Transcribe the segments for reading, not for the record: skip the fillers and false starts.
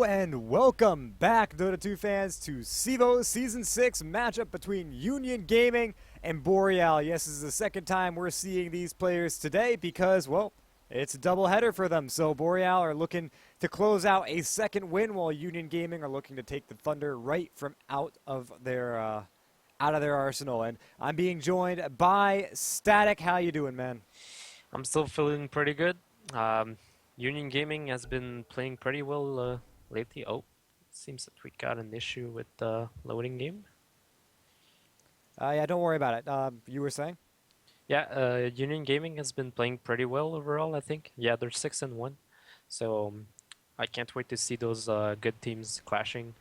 and welcome back, Dota 2 fans, to CEVO Season 6 matchup between Union Gaming and Boreal. Yes, this is the second time we're seeing these players today because, well, it's a doubleheader for them. So Boreal are looking to close out a second win while Union Gaming are looking to take the Thunder right from out of their arsenal. And I'm being joined by Statick. How you doing, man? I'm still feeling pretty good. Union Gaming has been playing pretty well lately. Oh, seems that we got an issue with the loading game. Yeah, don't worry about it. You were saying? Yeah, Union Gaming has been playing pretty well overall, I think. Yeah, they're 6-1. So I can't wait to see those good teams clashing.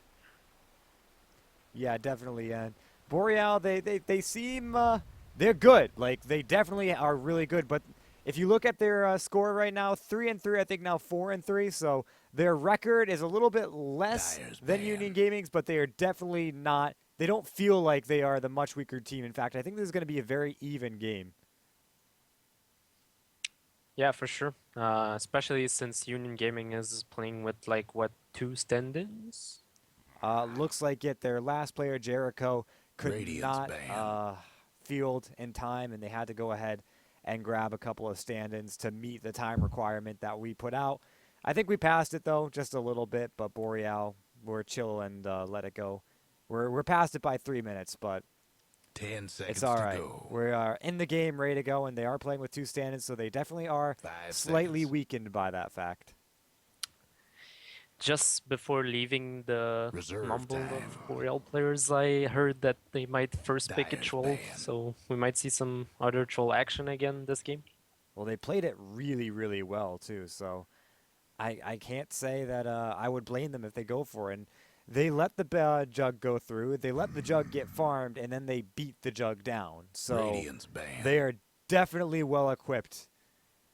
Yeah, definitely. And Boreal, they seem they're good. Like they definitely are really good. But if you look at their score right now, 3-3, I think now 4-3. So their record is a little bit less than Union Gaming's, but they are definitely not. They don't feel like they are the much weaker team. In fact, I think this is going to be a very even game. Yeah, for sure. Especially since Union Gaming is playing with like what, 2 stand-ins? Looks like it. Their last player, Jericho, could not field in time, and they had to go ahead and grab a couple of stand-ins to meet the time requirement that we put out. I think we passed it, though, just a little bit, but Boreal, we're chill and let it go. We're past it by 3 minutes, but 10 seconds it's all right. to go. We are in the game, ready to go, and they are playing with 2 stand-ins, so they definitely are 5 slightly seconds. weakened by that fact. Just before leaving the Reserve mumble time. of Boreal players, I heard that they might first pick a Dyer's troll, banned. so we might see some other troll action again this game. Well, they played it really, really well, too, so I can't say that I would blame them if they go for it. And they let the jug go through, they let the jug get farmed, and then they beat the jug down. So Radiant's banned. they are definitely well equipped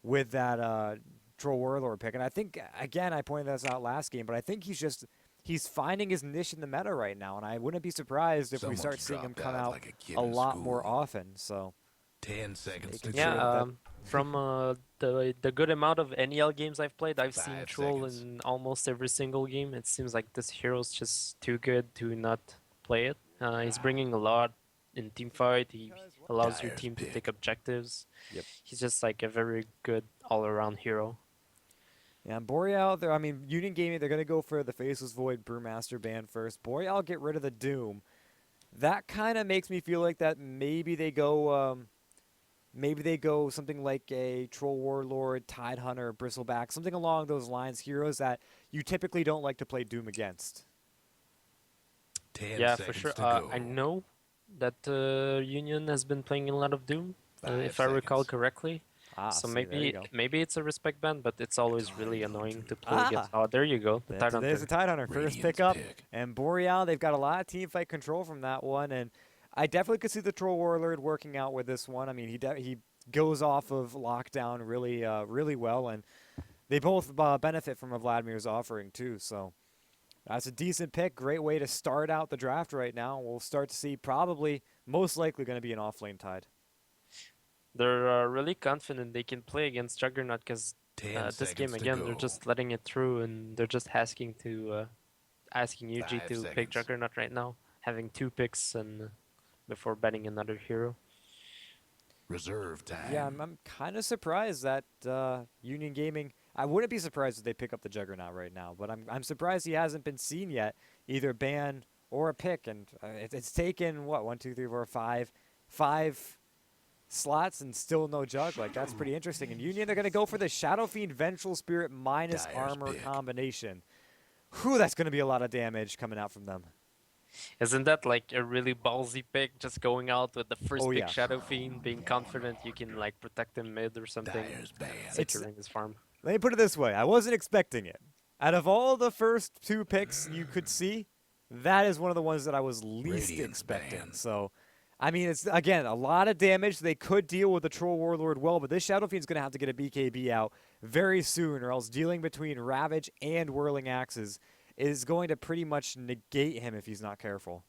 with that Troll Warlord pick. And I think, again, I pointed this out last game, but I think he's finding his niche in the meta right now, and I wouldn't be surprised if we Someone's start seeing him dropped come out out like a kid a in lot school. more often. So 10 seconds to making go. sure Yeah, that from the good amount of NEL games I've played, I've seen 5 troll seconds. in almost every single game. It seems like this hero's just too good to not play it. He's bringing a lot in team fight. He allows your Dyer's team to pick. take objectives. Yep. He's just like a very good all-around hero. Yeah, and Boreal, I mean, Union Gaming, they're going to go for the Faceless Void Brewmaster ban first. Boreal get rid of the Doom. That kind of makes me feel like that maybe they go something like a Troll Warlord, Tide Hunter, Bristleback, something along those lines, heroes that you typically don't like to play Doom against. 10 Yeah, for seconds sure. to go. I know that Union has been playing a lot of Doom, 5 if I recall seconds. correctly. Ah, So see, there you go. maybe it's a respect ban, but it's always time really to annoying to play Ah! against. Oh, there you go, the Tide There's Hunter. a Tide Hunter, first Radiant's pickup. pick. And Boreal, they've got a lot of team fight control from that one, and I definitely could see the Troll Warlord working out with this one. I mean, he goes off of lockdown really well, and they both benefit from a Vladimir's offering too. So that's a decent pick. Great way to start out the draft right now. We'll start to see probably most likely going to be an offlane Tide. They're really confident they can play against Juggernaut because 10 this game seconds to again go. they're just letting it through and they're just asking UG 5 to pick seconds. Juggernaut right now, having 2 picks and before betting another hero. Reserve time. Yeah, I'm kind of surprised that Union Gaming. I wouldn't be surprised if they pick up the Juggernaut right now, but I'm surprised he hasn't been seen yet, either ban or a pick. And it's taken what 1, 2, 3, 4, 5 slots and still no jug. Like that's pretty interesting. And Union, they're gonna go for the Shadow Fiend Vengeful Spirit minus Dyer's armor pick. combination. Whew, that's gonna be a lot of damage coming out from them. Isn't that like a really ballsy pick, just going out with the first Oh, pick yeah. Shadow Fiend, being confident you can like protect him mid or something, Dyer's banned. securing his farm? Let me put it this way: I wasn't expecting it. Out of all the first 2 picks you could see, that is one of the ones that I was least Radiant's expecting. banned. So, I mean, it's again a lot of damage. They could deal with the Troll Warlord well, but this Shadow Fiend's gonna have to get a BKB out very soon, or else dealing between Ravage and Whirling Axes is going to pretty much negate him if he's not careful.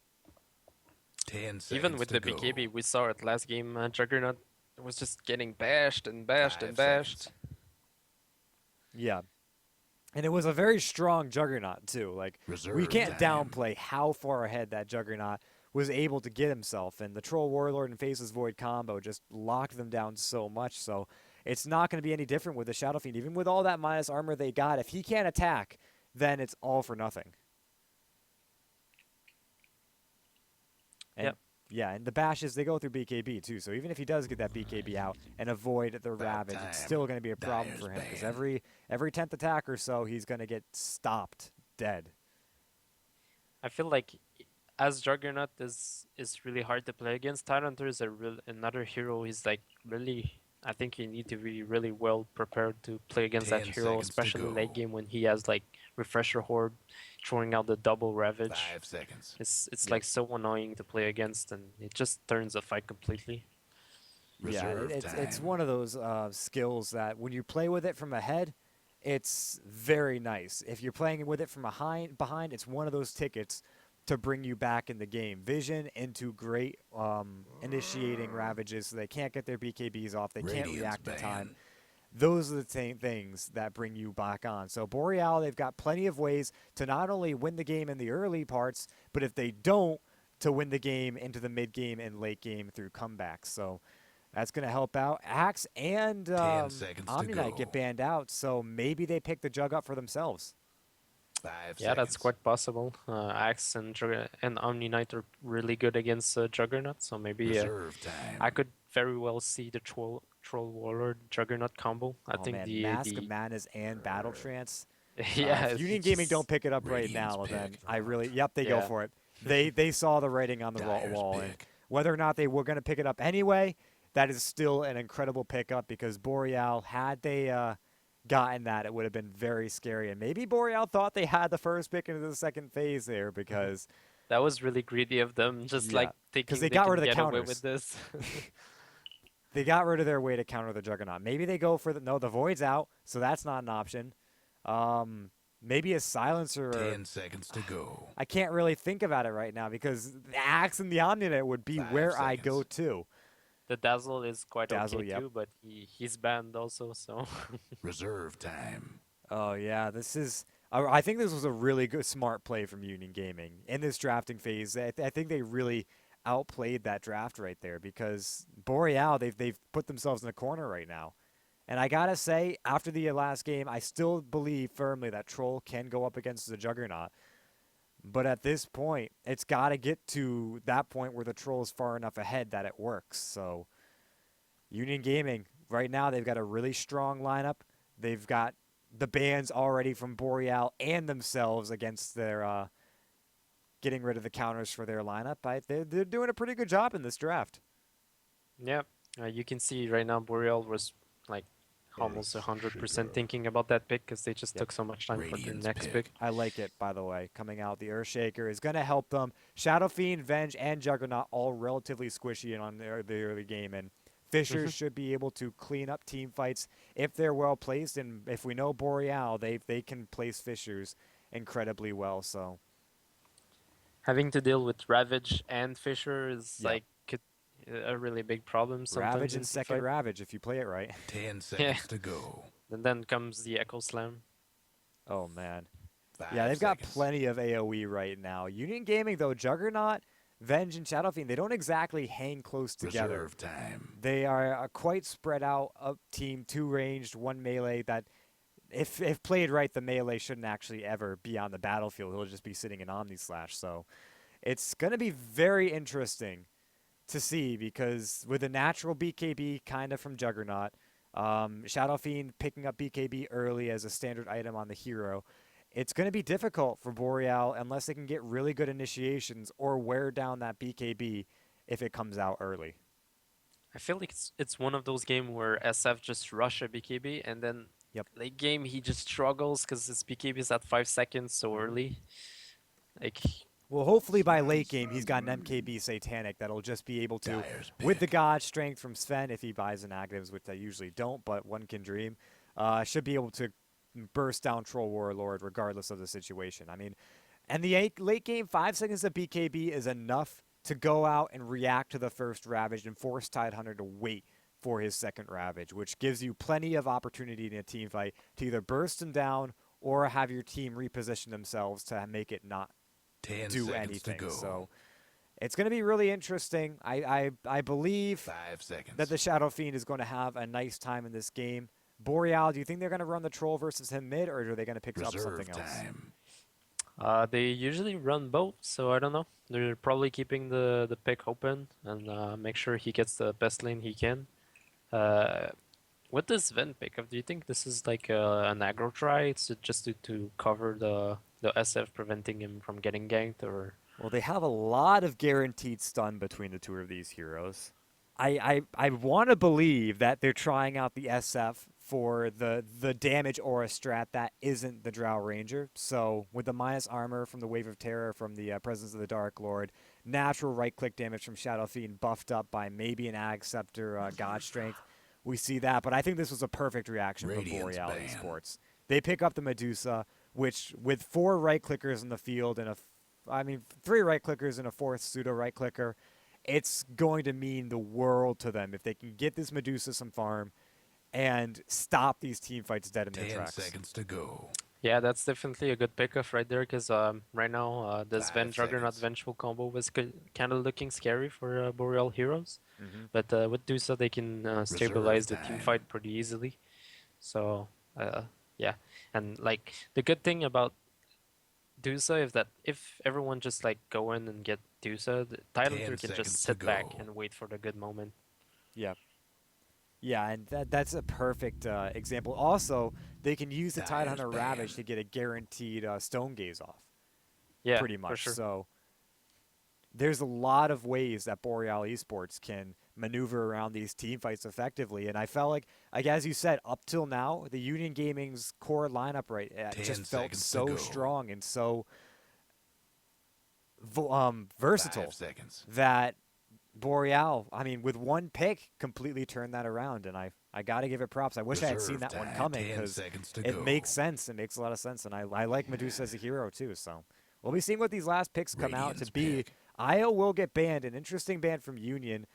10 seconds Even with to the go. BKB, we saw it last game. Juggernaut was just getting bashed and bashed and 5 bashed. seconds. Yeah. And it was a very strong Juggernaut, too. Like, we Reserve can't time. downplay how far ahead that Juggernaut was able to get himself. And the Troll Warlord and Faceless Void combo just locked them down so much. So it's not going to be any different with the Shadow Fiend. Even with all that minus armor they got, if he can't attack, then it's all for nothing. And Yep. yeah, and the bashes, they go through BKB too. So even if he does get that BKB out and avoid the Ravage, it's time. still going to be a problem Dyer's for him because ban. every 10th attack or so, he's going to get stopped dead. I feel like as Juggernaut is really hard to play against. Tidehunter is another hero. He's like really. I think you need to be really well prepared to play against that 10 hero, seconds to especially go. late game when he has like Refresher Horde, throwing out the double Ravage. 5 seconds. It's like so annoying to play against, and it just turns the fight completely. Yeah, Reserve it's time. one of those skills that when you play with it from ahead, it's very nice. If you're playing with it from behind, it's one of those tickets to bring you back in the game. Vision into great initiating ravages, so they can't get their BKBs off. They can't Radiance react in time. ban. Those are the same things that bring you back on. So Boreal, they've got plenty of ways to not only win the game in the early parts, but if they don't, to win the game into the mid game and late game through comebacks. So that's going to help out. Axe and 10 seconds to Omni Knight go. get banned out, so maybe they pick the jug up for themselves. 5 Yeah, that's seconds. quite possible. Axe and Omni Knight are really good against Juggernaut, so maybe Reserve time. I could very well see the Troll Warlord Juggernaut combo. I Oh think man, the Mask of Madness and Battle Trance. yeah, If Union Gaming don't pick it up right Radiant's now, then pick. I really, yep, they go Yeah. for it. They saw the writing on the Dyer's wall, and pick. whether or not they were going to pick it up anyway, that is still an incredible pickup because Boreal, had they gotten that, it would have been very scary. And maybe Boreal thought they had the first pick into the second phase there because, That was really greedy of them, just yeah, like because thinking they they got can rid of the get away counters. with this. They got rid of their way to counter the Juggernaut. Maybe they go for the Void's out, so that's not an option. Maybe a silencer. Or, 10 seconds to go. I can't really think about it right now because the Axe and the Omninet would be 5 where I go seconds. to. The Dazzle is quite Dazzle, okay yep. too, but he's banned also, so Reserve time. Oh yeah, this is. I think this was a really good, smart play from Union Gaming in this drafting phase. I think they really outplayed that draft right there because Boreal, they've put themselves in a corner right now. And I gotta say, after the last game, I still believe firmly that Troll can go up against the Juggernaut. But at this point, it's got to get to that point where the Troll is far enough ahead that it works. So, Union Gaming, right now, they've got a really strong lineup. They've got the bans already from Boreal and themselves against their getting rid of the counters for their lineup. They're doing a pretty good job in this draft. yeah. You can see right now Boreal was like almost 100% thinking about that pick because they just Yep. took so much time for their Radiant's next pick. pick. I like it, by the way. Coming out, the Earthshaker is going to help them. Shadow Fiend, Venge, and Juggernaut all relatively squishy on the early game, and Fishers should be able to clean up team fights if they're well placed. And if we know Boreal, they can place Fishers incredibly well. So Having to deal with Ravage and Fisher is Yep. like a really big problem sometimes Ravage in and team second fight. Ravage if you play it right. 10 seconds to go. And then comes the Echo Slam. Oh man. 5 Yeah, they've got seconds. plenty of AoE right now. Union Gaming though, Juggernaut, Venge, and Shadow Fiend, they don't exactly hang close together. Reserve time. They are quite spread out up team, 2 ranged, 1 melee. That if played right, the melee shouldn't actually ever be on the battlefield. He'll just be sitting in Omni Slash. So it's going to be very interesting to see because with a natural BKB kind of from Juggernaut, Shadow Fiend picking up BKB early as a standard item on the hero, it's going to be difficult for Boreal unless they can get really good initiations or wear down that BKB if it comes out early. I feel like it's one of those games where SF just rush a BKB and then Yep. late game he just struggles because his BKB is at 5 seconds so early. Like Well, hopefully by late game, he's got an MKB Satanic that'll just be able to, Dyer's with the pick. God Strength from Sven, if he buys an Actives, which I usually don't, but one can dream, should be able to burst down Troll Warlord regardless of the situation. I mean, and the late game, 5 seconds of BKB is enough to go out and react to the first Ravage and force Tidehunter to wait for his second Ravage, which gives you plenty of opportunity in a team fight to either burst him down or have your team reposition themselves to make it not 10 do seconds to anything. go. So it's going to be really interesting. I believe 5 seconds. that the Shadow Fiend is going to have a nice time in this game. Boreal, do you think they're going to run the troll versus him mid, or are they going to pick up Reserve something else? time. They usually run both, so I don't know. They're probably keeping the pick open and make sure he gets the best lane he can. Uh, with this Ven pickup, do you think this is like an aggro try? It's just to cover the SF, preventing him from getting ganked, or Well, they have a lot of guaranteed stun between the two of these heroes. I want to believe that they're trying out the SF for the damage aura strat that isn't the Drow Ranger. So with the minus armor from the Wave of Terror from the Presence of the Dark Lord, natural right-click damage from Shadow Fiend buffed up by maybe an Ag Scepter God Strength, we see that. But I think this was a perfect reaction from Radiant's Boreal ban. Esports. They pick up the Medusa, which with 4 right-clickers in the field and 3 right-clickers and a 4th pseudo right-clicker, it's going to mean the world to them if they can get this Medusa some farm and stop these team fights dead in their 10 tracks. seconds to go. yeah, that's definitely a good pickup right there. Because right now this 5 Ven Juggernaut seconds. Vengeful combo was kind of looking scary for Boreal heroes, Hmm. but with Dusa they can stabilize the team time. fight pretty easily. So yeah, and like the good thing about Dusa is that if everyone just like go in and get Dusa, the 10 Tidehunter can seconds just to sit back go. and wait for the good moment. Yeah. Yeah, and that's a perfect example. Also, they can use the Dyer's Tidehunter ban. Ravage to get a guaranteed Stone Gaze off, Yeah, pretty for much. sure. So there's a lot of ways that Boreal Esports can maneuver around these team fights effectively. And I felt like as you said, up till now, the Union Gaming's core lineup 10 just felt seconds to so go. strong and so5 versatile seconds. that Boreal, I mean, with one pick, completely turned that around, and I got to give it props. I wish I had seen Reserve that one time. coming 10 because seconds to it go. makes sense. It makes a lot of sense, and I like Medusa as a hero too. So we'll be seeing what these last picks come out Radiant's to be. pick. Io will get banned, an interesting ban from Union,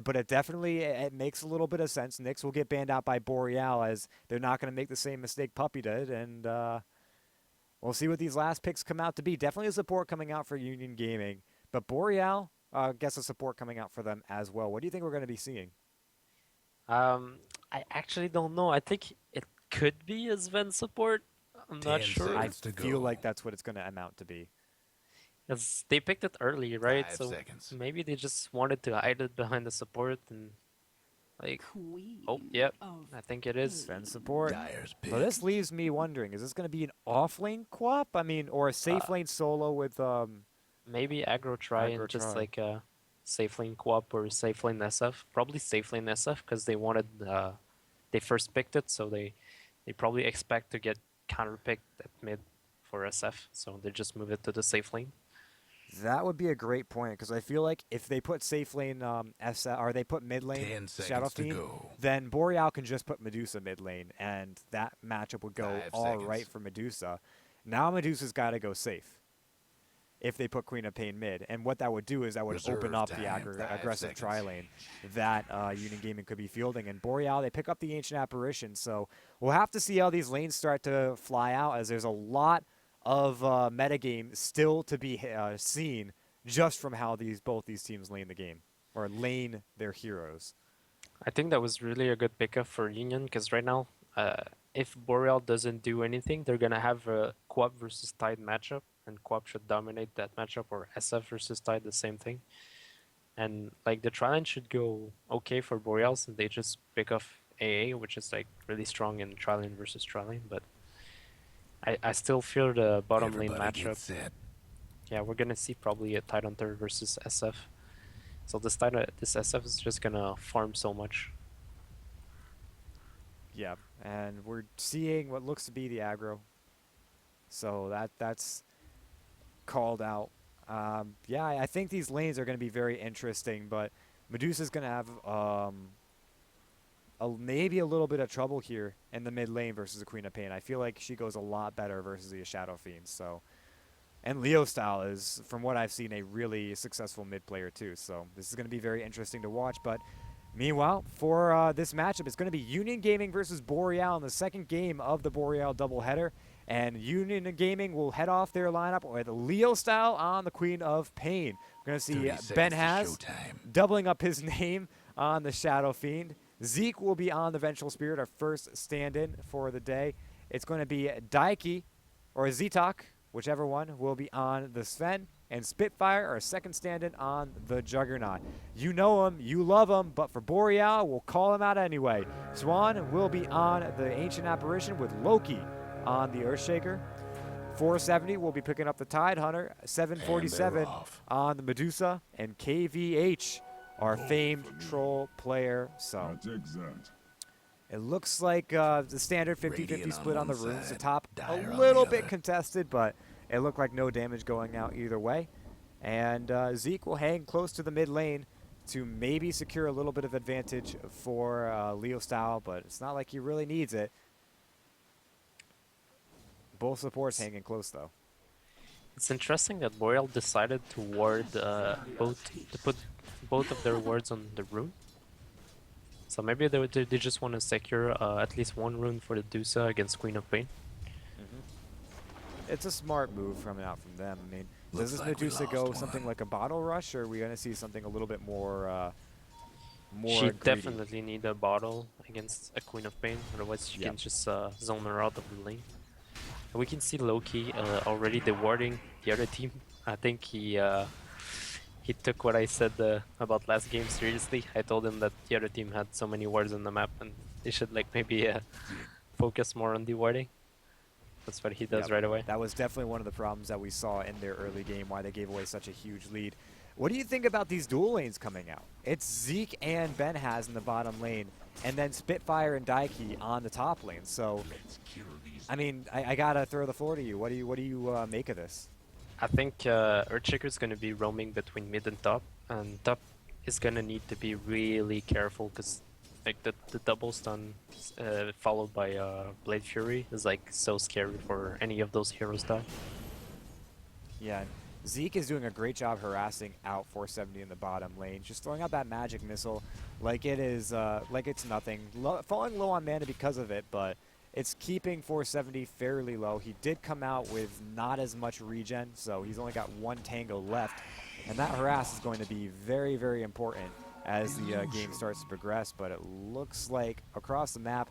but it definitely it makes a little bit of sense. Nyx will get banned out by Boreal as they're not going to make the same mistake Puppy did, and we'll see what these last picks come out to be. Definitely a support coming out for Union Gaming, but Boreal gets a support coming out for them as well. What do you think we're going to be seeing? I actually don't know. I think it could be a Sven support. I'm 10 not sure. I seconds to feel go. like that's what it's going to amount to be. Because they picked it early, right? 5 So seconds. maybe they just wanted to hide it behind the support and like. Oh, yep. I think it is. Sven support. Dyer's pick. So this leaves me wondering: is this going to be an off lane quap? I mean, or a safe lane solo with Maybe aggro try Aggro and just try. like a safe lane co-op or safe lane SF. Probably safe lane SF because they wanted they first picked it, so they probably expect to get counter picked at mid for SF, so they just move it to the safe lane. That would be a great point because I feel like if they put safe lane or they put mid 10 lane seconds Shadow to Fiend, go. then Boreal can just put Medusa mid lane, and that matchup would go 5 all right seconds. for Medusa. Now Medusa's got to go safe if they put Queen of Pain mid, and what that would do is that would open Reserve up the time, 5 aggressive seconds. tri lane that Union Gaming could be fielding. And Boreal, they pick up the Ancient Apparition, so we'll have to see how these lanes start to fly out, as there's a lot of metagame still to be seen just from how both these teams lane the game or lane their heroes. I think that was really a good pickup for Union because right now, if Boreal doesn't do anything, they're gonna have a co-op versus Tide matchup, and co-op should dominate that matchup, or SF versus Tide, the same thing. And like the Trilane should go okay for Boreal since they just pick off AA, which is like really strong in Trilane versus Trilane. But I still fear the bottom lane Everybody matchup. get set. Yeah, we're gonna see probably a Tidehunter versus SF. So this this SF is just gonna farm so much. Yeah, and we're seeing what looks to be the aggro. So that's called out. Yeah, I think these lanes are going to be very interesting, but Medusa's going to have maybe a little bit of trouble here in the mid lane versus the Queen of Pain. I feel like she goes a lot better versus the Shadow Fiend. So, and Leo Style is, from what I've seen, a really successful mid player too. So this is going to be very interesting to watch. But Meanwhile, for this matchup, it's going to be Union Gaming versus Boreal in the second game of the Boreal doubleheader. And Union Gaming will head off their lineup with Leo style on the Queen of Pain. We're going to see 30 Ben seconds to Has showtime. doubling up his name on the Shadow Fiend. Zeke will be on the Vengeful Spirit, our first stand-in for the day. It's going to be Daiki, or Zitok, whichever one, will be on the Sven. And Spitfire, our second stand-in on the Juggernaut. You know him, you love him, but for Boreal, we'll call him out anyway. Swan will be on the Ancient Apparition with Loki on the Earthshaker. 470 will be picking up the Tide Hunter. 747 off. on the Medusa. And KVH, our famed troll player. So it looks like the standard 50-50 Radiant split on on the one runes. The side, top a Dire on little the bit other. contested, but it looked like no damage going out either way. And Zeke will hang close to the mid lane to maybe secure a little bit of advantage for Leo style, but it's not like he really needs it. Both supports hanging close though. It's interesting that Boreal decided to ward to put both of their wards on the rune. So maybe they just want to secure at least one rune for the Dusa against Queen of Pain. It's a smart move coming out from them. I mean, Looks does this like we Medusa lost go one. something like a bottle rush, or are we going to see something a little bit more She greedy? definitely need a bottle against a Queen of Pain, otherwise she Yep. can just zone her out of the lane. And we can see Loki already dewarding the other team. I think he took what I said about last game seriously. I told him that the other team had so many wards on the map and they should like maybe focus more on dewarding. That's what he does Yep. right away. That was definitely one of the problems that we saw in their early game, why they gave away such a huge lead. What do you think about these dual lanes coming out? It's Zeke and Ben Has in the bottom lane, and then Spitfire and Daiki on the top lane. So, I mean, I gotta throw the floor to you. What do you make of this? I think Earthshaker is going to be roaming between mid and top is going to need to be really careful because like the double stun followed by Blade Fury is like so scary for any of those heroes die. Yeah, Zeke is doing a great job harassing out 470 in the bottom lane, just throwing out that magic missile like it is, like it's nothing. Falling low on mana because of it, but it's keeping 470 fairly low. He did come out with not as much regen, so he's only got one tango left, and that harass is going to be very, very important as the game starts to progress. But it looks like across the map,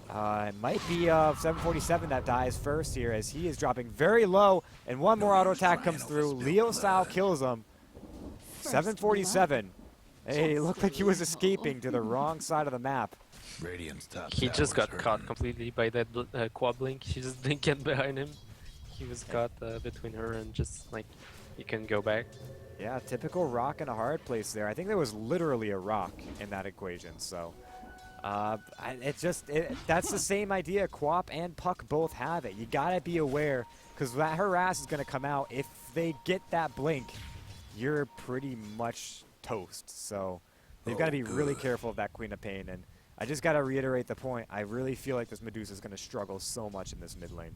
it might be 747 that dies first here as he is dropping very low, and one more auto attack comes through. Leo style kills him. 747. Hey, it looked like he was escaping to the wrong side of the map. Radiant's top He just tower's got caught hurting. completely by that quad blink. She just didn't get behind him. He was caught between her and just like you can go back. Yeah, typical rock in a hard place there. I think there was literally a rock in that equation, so that's the same idea. Quap and Puck both have it. You gotta be aware, because that harass is gonna come out. If they get that blink, you're pretty much toast. So they've got to be really careful of that Queen of Pain. And I just got to reiterate the point. I really feel like this Medusa is going to struggle so much in this mid lane.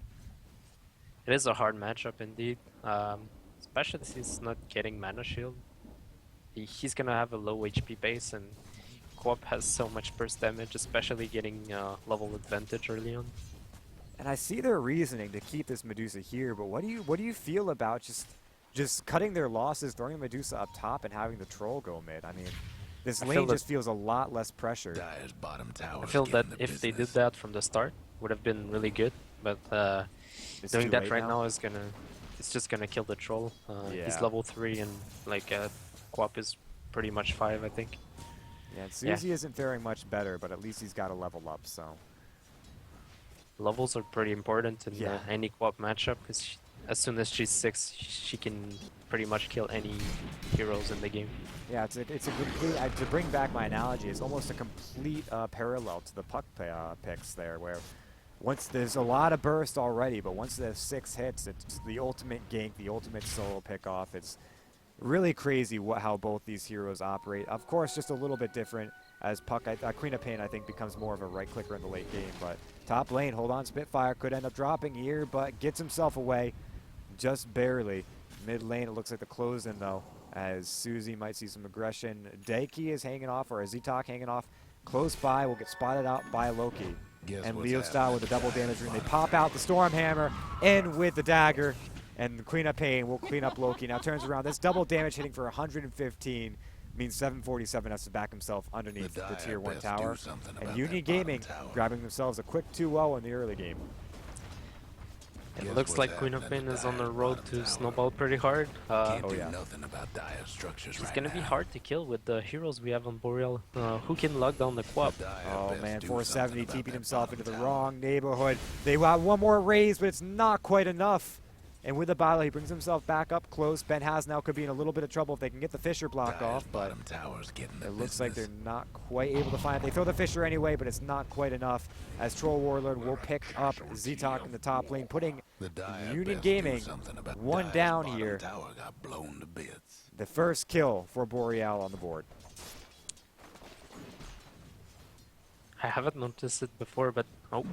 It is a hard matchup indeed, especially since he's not getting mana shield. He's gonna have a low HP base, and Quap has so much burst damage, especially getting level advantage early on. And I see their reasoning to keep this Medusa here, but what do you feel about just cutting their losses, throwing the Medusa up top, and having the troll go mid? I mean, this lane just feels a lot less pressure. Dire's bottom tower. I feel that if they did that from the start, would have been really good. But It's doing too that late right now is it's just gonna kill the troll. He's Yeah. level 3 and like Quap is pretty much 5, I think. Yeah, and Susie isn't faring much better, but at least he's got to level up, so. Levels are pretty important in Yeah. any Quap matchup, because as soon as she's 6, she can pretty much kill any heroes in the game. Yeah, it's a complete, to bring back my analogy, it's almost a complete parallel to the Puck picks there, where once there's a lot of burst already, but once the 6 hits, it's the ultimate gank, the ultimate solo pick off. It's really crazy how both these heroes operate. Of course, just a little bit different as Puck, Queen of Pain, I think, becomes more of a right clicker in the late game. But top lane, hold on, Spitfire could end up dropping here, but gets himself away just barely. Mid lane, it looks like the close in though. as Susie might see some aggression. Daiki is hanging off, or Zitok hanging off close by, will get spotted out by Loki. Guess And what's Leo Style with the double happening? damage ring. They pop out the Storm Hammer in with the dagger, and the Queen of Pain will clean up Loki. Now turns around. This double damage hitting for 115 means 747 has to back himself underneath the tier 1 tower. And Union Gaming grabbing themselves a quick 2-0 in the early game. It Guess looks what's like Queen of happening Pain to is on the Dire road bottom to tower? snowball pretty hard. Can't Oh, do yeah. nothing about dire structures It's right gonna be now. hard to kill with the heroes we have on Boreal. Who can lock down the quad? The Dire Oh best man, do 470 something about keeping that himself bottom into the tower. wrong neighborhood. They got one more raise, but it's not quite enough. And with the battle, he brings himself back up close. Ben Has now could be in a little bit of trouble if they can get the Fisher block Dire's off, but bottom tower's getting the it looks like they're business. not quite able to find it. They throw the Fisher anyway, but it's not quite enough, as Troll Warlord will pick up Zitok in the top lane, putting The Dire Union best do Gaming something about one Dire's down bottom here. Tower got blown to bits. the first kill for Boreal on the board. I haven't noticed it before, but oh,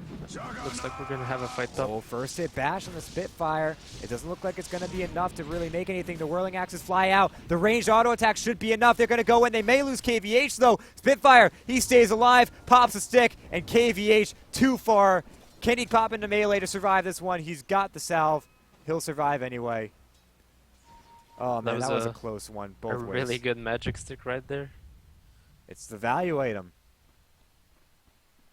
looks like we're gonna have a fight up. Oh, first hit bash on the Spitfire. It doesn't look like it's going to be enough to really make anything. The whirling axes fly out. The ranged auto attack should be enough. They're going to go in. They may lose KVH though. Spitfire, he stays alive, pops a stick, and KVH too far. Can he pop into melee to survive this one? He's got the salve. He'll survive anyway. Oh man, that was a close one A both ways. really good magic stick right there. It's the value item.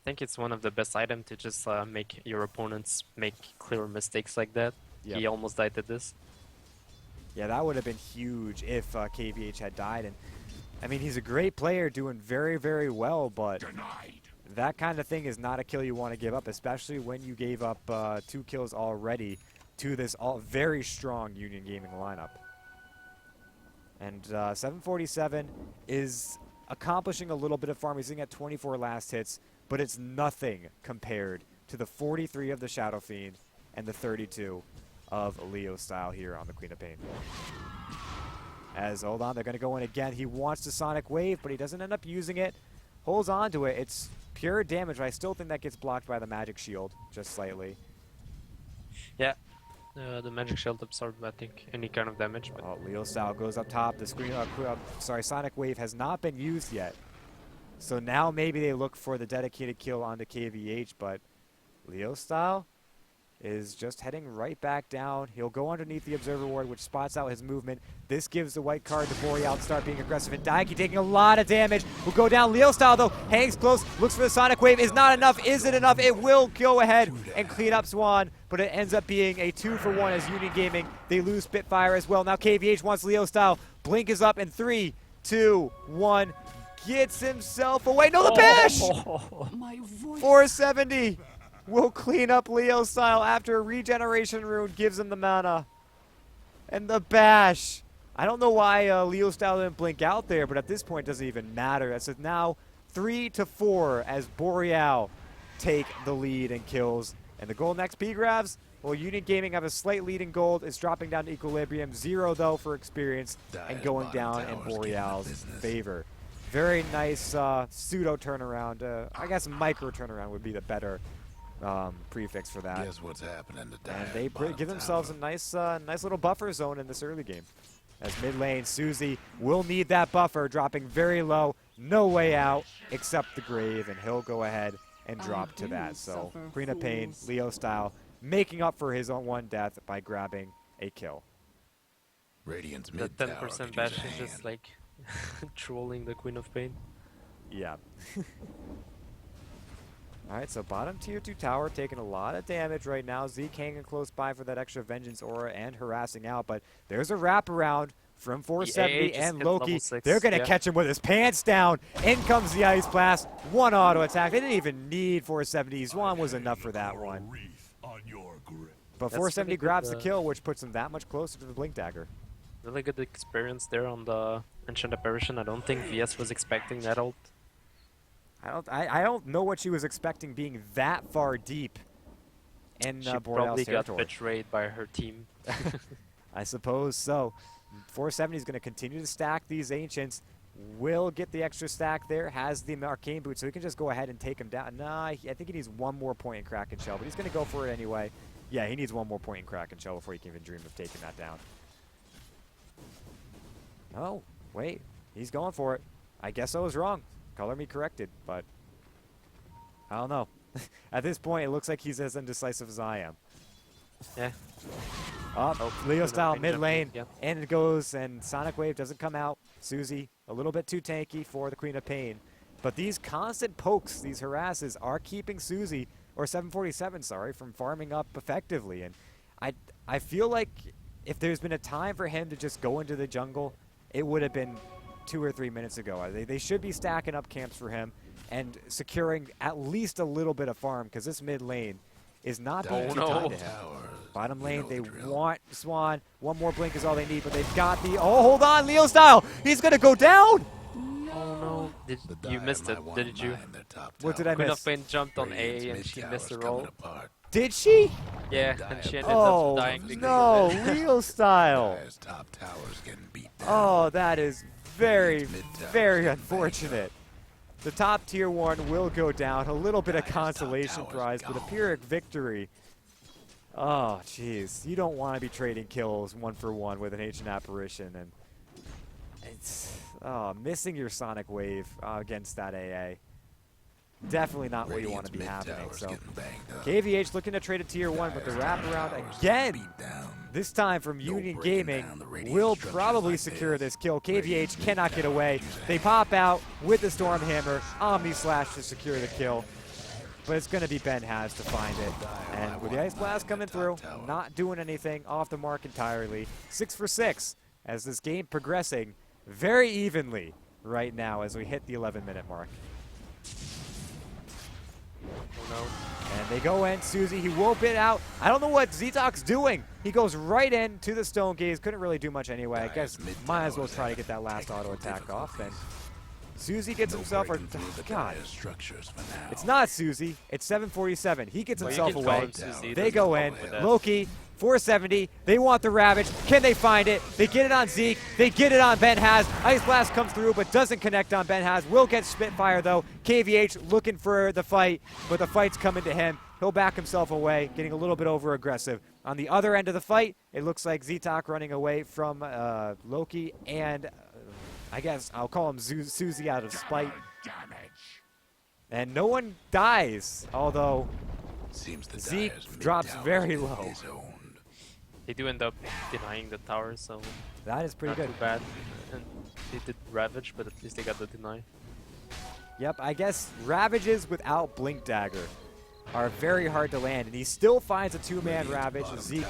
I think it's one of the best items to just make your opponents make clear mistakes like that. Yep. He almost died to this. Yeah, that would have been huge if KVH had died. And I mean, he's a great player, doing very, very well, but that kind of thing is not a kill you want to give up, especially when you gave up 2 kills already to this very strong Union Gaming lineup. And 747 is accomplishing a little bit of farm. He's sitting at 24 last hits, but it's nothing compared to the 43 of the Shadow Fiend and the 32 of Leo Style here on the Queen of Pain. As, hold on, they're going to go in again. He wants to Sonic Wave, but he doesn't end up using it. Holds on to it. It's pure damage, but I still think that gets blocked by the Magic Shield, just slightly. Yeah, the magic shield absorbed, I think, any kind of damage. But Oh, Leo Style goes up top. The screen, Sonic Wave has not been used yet. So now maybe they look for the dedicated kill onto KVH, but Leo Style is just heading right back down. He'll go underneath the Observer Ward, which spots out his movement. This gives the white card to Boreal to start being aggressive. And Daiki taking a lot of damage. Will go down. Leo Style, though, hangs close, looks for the Sonic Wave. Is not enough. Is it enough? It will go ahead and clean up Swan, but it ends up being a 2-for-1 as Union Gaming. They lose Spitfire as well. Now KVH wants Leo Style. Blink is up in 3, 2, 1. Gets himself away. No, the bash! My voice. 470 will clean up Leo Style after a regeneration rune gives him the mana. And the bash. I don't know why Leo Style didn't blink out there, but at this point it doesn't even matter. That's now 3-4 as Boreal take the lead and kills. And the golden XP grabs, well, Union Gaming have a slight lead in gold. It's dropping down to equilibrium. 0 though for experience and going down in Boreal's favor. Very nice pseudo turnaround. I guess micro turnaround would be the better prefix for that. Guess what's happening to Dire's And they bottom give themselves a tower? nice little buffer zone in this early game. As mid lane, Susie will need that buffer, dropping very low. No way out except the grave, and he'll go ahead and drop to do that. So suffer, Queen of Pain, fools. Leo Style, making up for his own one death by grabbing a kill. Radiant's the mid tower 10% could bash use a is just hand. like trolling the Queen of Pain. Yeah. Alright, so bottom tier 2 tower taking a lot of damage right now. Zeke hanging close by for that extra vengeance aura and harassing out, but there's a wraparound from 470 just and hit Loki. level 6, They're gonna yeah. catch him with his pants down. In comes the Ice Blast. One auto attack. They didn't even need 470. Swan was enough for that one. But That's 470 pretty good, grabs the kill, which puts him that much closer to the Blink Dagger. Really good experience there on the Ancient Apparition. I don't think VS was expecting that ult. I don't know what she was expecting being that far deep in She Boreal's probably got territory. betrayed by her team. I suppose so. 470 is going to continue to stack these Ancients. Will get the extra stack there. Has the Arcane Boot, so he can just go ahead and take him down. Nah, I think he needs one more point in Kraken Shell, but he's going to go for it anyway. Yeah, he needs one more point in Kraken Shell before he can even dream of taking that down. Oh, wait. He's going for it. I guess I was wrong. Color me corrected, but I don't know. At this point, it looks like he's as indecisive as I am. Yeah. Up, Oh, Leo good style range mid jumping, lane, yeah. and it goes, and Sonic Wave doesn't come out. Susie, a little bit too tanky for the Queen of Pain. But these constant pokes, these harasses, are keeping Susie, or 747, sorry, from farming up effectively. And I feel like if there's been a time for him to just go into the jungle, it would have been 2 or 3 minutes ago. They should be stacking up camps for him and securing at least a little bit of farm, because this mid lane is not being too tied to him. Bottom lane, they want Swan. One more blink is all they need, but they've got the... Oh, hold on, Leo style! He's going to go down! Oh no. You missed it, didn't you? What did I Queen miss? of Pain jumped on A and she missed the roll. Did she? Yeah, and she ended Oh, up dying because no, of it. Leo style. Top towers getting beat down. Oh, that is very, very unfortunate. The top tier one will go down. A little bit of consolation prize, but a Pyrrhic victory. Oh, jeez. You don't want to be trading kills 1-for-1 with an Ancient Apparition. And it's missing your Sonic Wave against that AA. Definitely not what you want to be happening. So KVH looking to trade a tier 1, but the wraparound again. This time from Union Gaming will probably secure this kill. KVH cannot get away. They pop out with the Stormhammer, Omni Slash to secure the kill. But it's going to be Ben Has to find it. And with the Ice Blast coming through, not doing anything, off the mark entirely. 6 for 6 as this game progressing very evenly right now as we hit the 11-minute mark. Oh no. And they go in. Susie, he will bit out. I don't know what Zetox's doing. He goes right in to the Stone Gaze. Couldn't really do much anyway. I guess might as well try to get that last auto attack off. And Susie gets himself, or God, it's not Susie. It's 747. He gets Well, you himself can call away. him Susie, They doesn't go have a in. problem with that. Loki, 470. They want the Ravage. Can they find it? They get it on Zeke. They get it on Ben Has. Ice Blast comes through, but doesn't connect on Ben Has. Will get Spitfire, though. KVH looking for the fight, but the fight's coming to him. He'll back himself away, getting a little bit over-aggressive. On the other end of the fight, it looks like Zetok running away from Loki, and I guess I'll call him Susie out of spite. And no one dies, although Zeke drops very low. They do end up denying the tower, so That is pretty not good. too bad. And they did Ravage, but at least they got the deny. Yep, I guess Ravages without Blink Dagger are very hard to land, and he still finds a two-man Ravage. Zeke,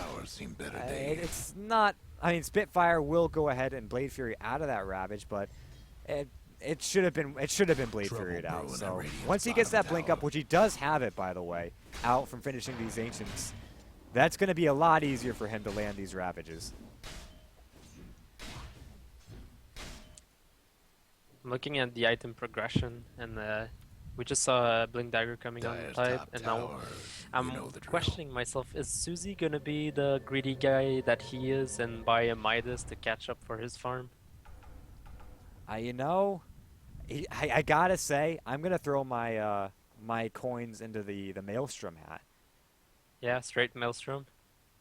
it's not... I mean, Spitfire will go ahead and Blade Fury out of that Ravage, but it should have been Blade Fury out. So once he gets that Blink up, which he does have it, by the way, out from finishing these Ancients, that's going to be a lot easier for him to land these Ravages. I'm looking at the item progression, and we just saw a Blink Dagger coming on the side, and now I'm questioning myself, is Susie gonna be the greedy guy that he is and buy a Midas to catch up for his farm? You know, I gotta say, I'm gonna throw my my coins into the Maelstrom hat. Yeah, straight Maelstrom.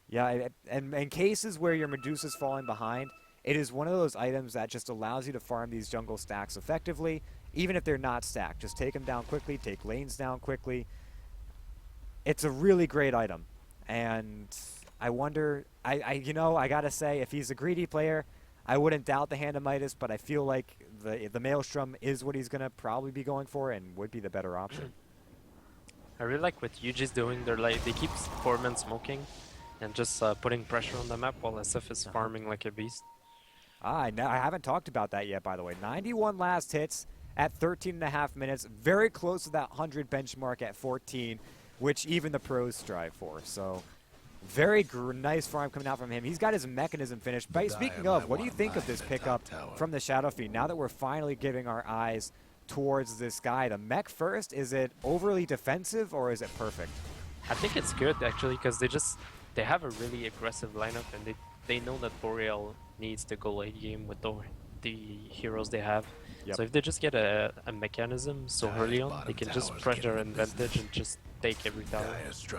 Yeah, and in cases where your Medusa's falling behind, it is one of those items that just allows you to farm these jungle stacks effectively, even if they're not stacked. Just take them down quickly, take lanes down quickly. It's a really great item, and I wonder, you know, I gotta say, if he's a greedy player, I wouldn't doubt the Hand of Midas, but I feel like the Maelstrom is what he's gonna probably be going for and would be the better option. I really like what Yuji's doing. They keep Foreman smoking and just putting pressure on the map while SF is farming like a beast. I haven't talked about that yet, by the way. 91 last hits at 13.5 minutes, very close to that 100 benchmark at 14, which even the pros strive for. So, very nice farm coming out from him. He's got his mechanism finished. But speaking of, what do you think of this pickup from the Shadow Fiend? Now that we're finally giving our eyes towards this guy, the mech first, is it overly defensive or is it perfect? I think it's good actually, because they have a really aggressive lineup, and they know that Boreal needs to go late game with the heroes they have. Yep. So if they just get a mechanism so early on, they can just press their advantage and just take every tower.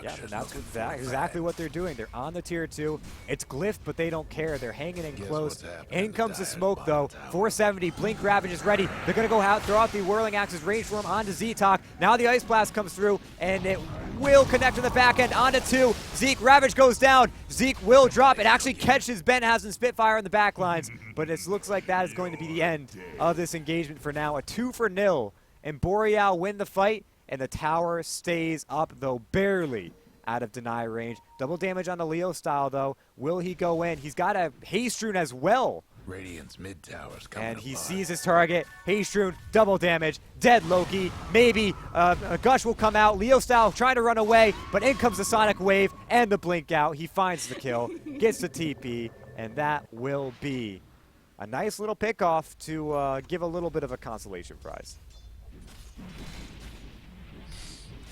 Yeah, and that's exactly what they're doing. They're on the tier 2. It's glyphed, but they don't care. They're hanging in close. In comes the smoke, though. 470. Blink Ravage is ready. They're going to go out, throw out the Whirling Axe's range form onto Z-Talk. Now the Ice Blast comes through, and it will connect on the back end onto 2. Zeke, Ravage goes down. Zeke will drop. It actually catches Benhaz and Spitfire in the back lines, but it looks like that is going to be the end of this engagement for now. A 2-0, and Boreal win the fight, and the tower stays up, though barely out of deny range. Double damage on the Leo style, though. Will he go in? He's got a Haste Rune as well. Radiant's mid tower's coming And he apart. sees his target. Haste Rune, double damage, dead Loki. Maybe a Gush will come out. Leo style trying to run away, but in comes the Sonic Wave and the Blink out. He finds the kill, gets the TP, and that will be a nice little pickoff to give a little bit of a consolation prize.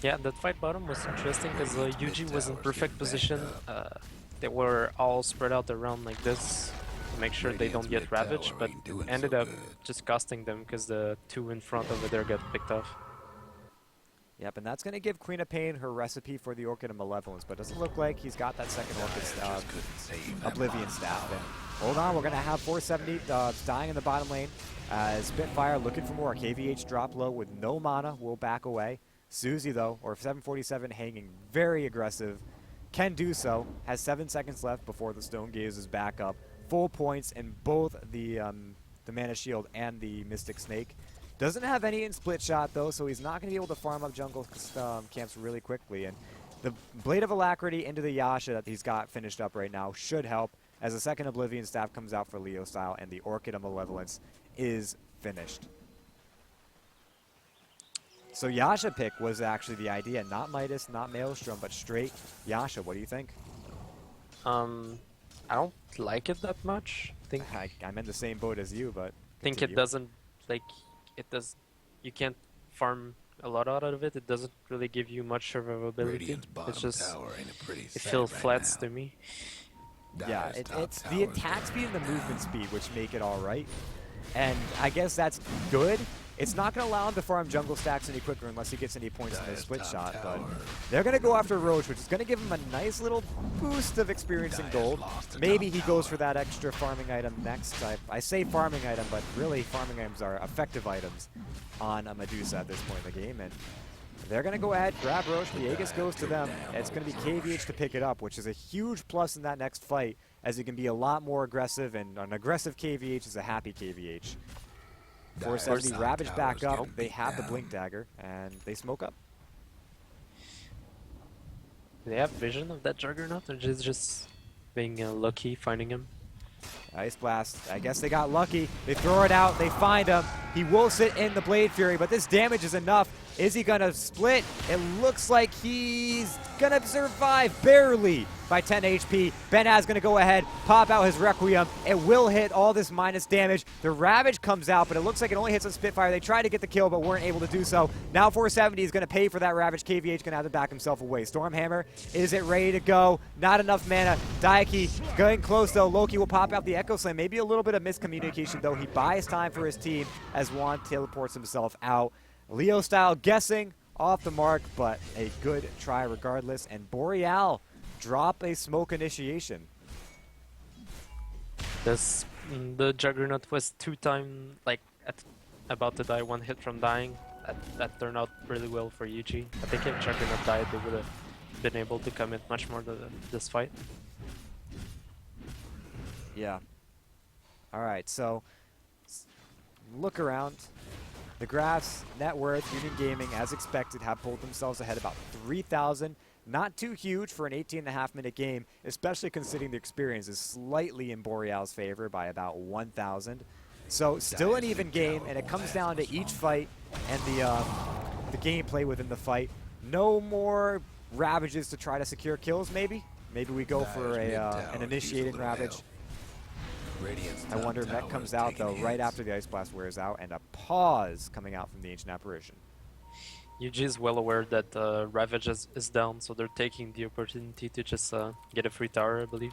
Yeah, that fight bottom was interesting because UG was in perfect position. They were all spread out around like this to make sure they don't get ravaged, but ended up just costing them because the 2 in front over there got picked off. Yep, and that's going to give Queen of Pain her recipe for the Orchid of Malevolence, but doesn't look like he's got that second Orchid Oblivion Staff. And hold on, we're going to have 470 dying in the bottom lane. Spitfire looking for more. KVH drop low with no mana, will back away. Suzy, though, or 747 hanging very aggressive, can do so. Has 7 seconds left before the Stone Gaze is back up. Full points in both the Mana Shield and the Mystic Snake. Doesn't have any in Split Shot, though, so he's not going to be able to farm up jungle camps really quickly. And the Blade of Alacrity into the Yasha that he's got finished up right now should help, as the second Oblivion Staff comes out for Leo style, and the Orchid of Malevolence is finished. So Yasha pick was actually the idea, not Midas, not Maelstrom, but straight Yasha. What do you think? I don't like it that much. I'm in the same boat as you, but Think it doesn't, like, it does, you can't farm a lot out of it. It doesn't really give you much survivability. It's just, it feels flats to me. Yeah, it's the attack speed and the movement speed which make it all right. And I guess that's good. It's not going to allow him to farm jungle stacks any quicker unless he gets any points in the split shot, but they're going to go after Roach, which is going to give him a nice little boost of experience in gold. Maybe he goes for that extra farming item next. I say farming item, but really farming items are effective items on a Medusa at this point in the game, and they're going to go ahead, grab Roach, the Aegis goes to them, and it's going to be KVH to pick it up, which is a huge plus in that next fight, as he can be a lot more aggressive, and an aggressive KVH is a happy KVH. 470 Ravage back up, they have the Blink Dagger, and they smoke up. Do they have vision of that Juggernaut, or just being lucky finding him? Ice Blast, I guess they got lucky. They throw it out, they find him. He will sit in the Blade Fury, but this damage is enough. Is he gonna split? It looks like he's gonna survive barely by 10 HP. Benhaz gonna go ahead, pop out his Requiem. It will hit all this minus damage. The Ravage comes out, but it looks like it only hits on Spitfire. They tried to get the kill, but weren't able to do so. Now 470 is gonna pay for that Ravage. KVH gonna have to back himself away. Stormhammer, is it ready to go? Not enough mana. Daiki going close though. Loki will pop out the Echo Slam. Maybe a little bit of miscommunication though. He buys time for his team as Juan teleports himself out. Leo style guessing off the mark, but a good try regardless. And Boreal drop a smoke initiation. The Juggernaut was 2 times, like, about to die, 1 hit from dying. That turned out really well for UG. I think if Juggernaut died, they would have been able to commit much more to this fight. Yeah. Alright, so look around. The graphs, net worth, Union Gaming, as expected, have pulled themselves ahead about 3,000. Not too huge for an 18.5-minute game, especially considering the experience is slightly in Boreal's favor by about 1,000. So still an even game, and it comes down to each fight and the gameplay within the fight. No more Ravages to try to secure kills, maybe? Maybe we go for an initiating Ravage. I wonder if that comes out, though, right after the Ice Blast wears out, and a pause coming out from the Ancient Apparition. UG is well aware that Ravage is down, so they're taking the opportunity to just get a free tower, I believe.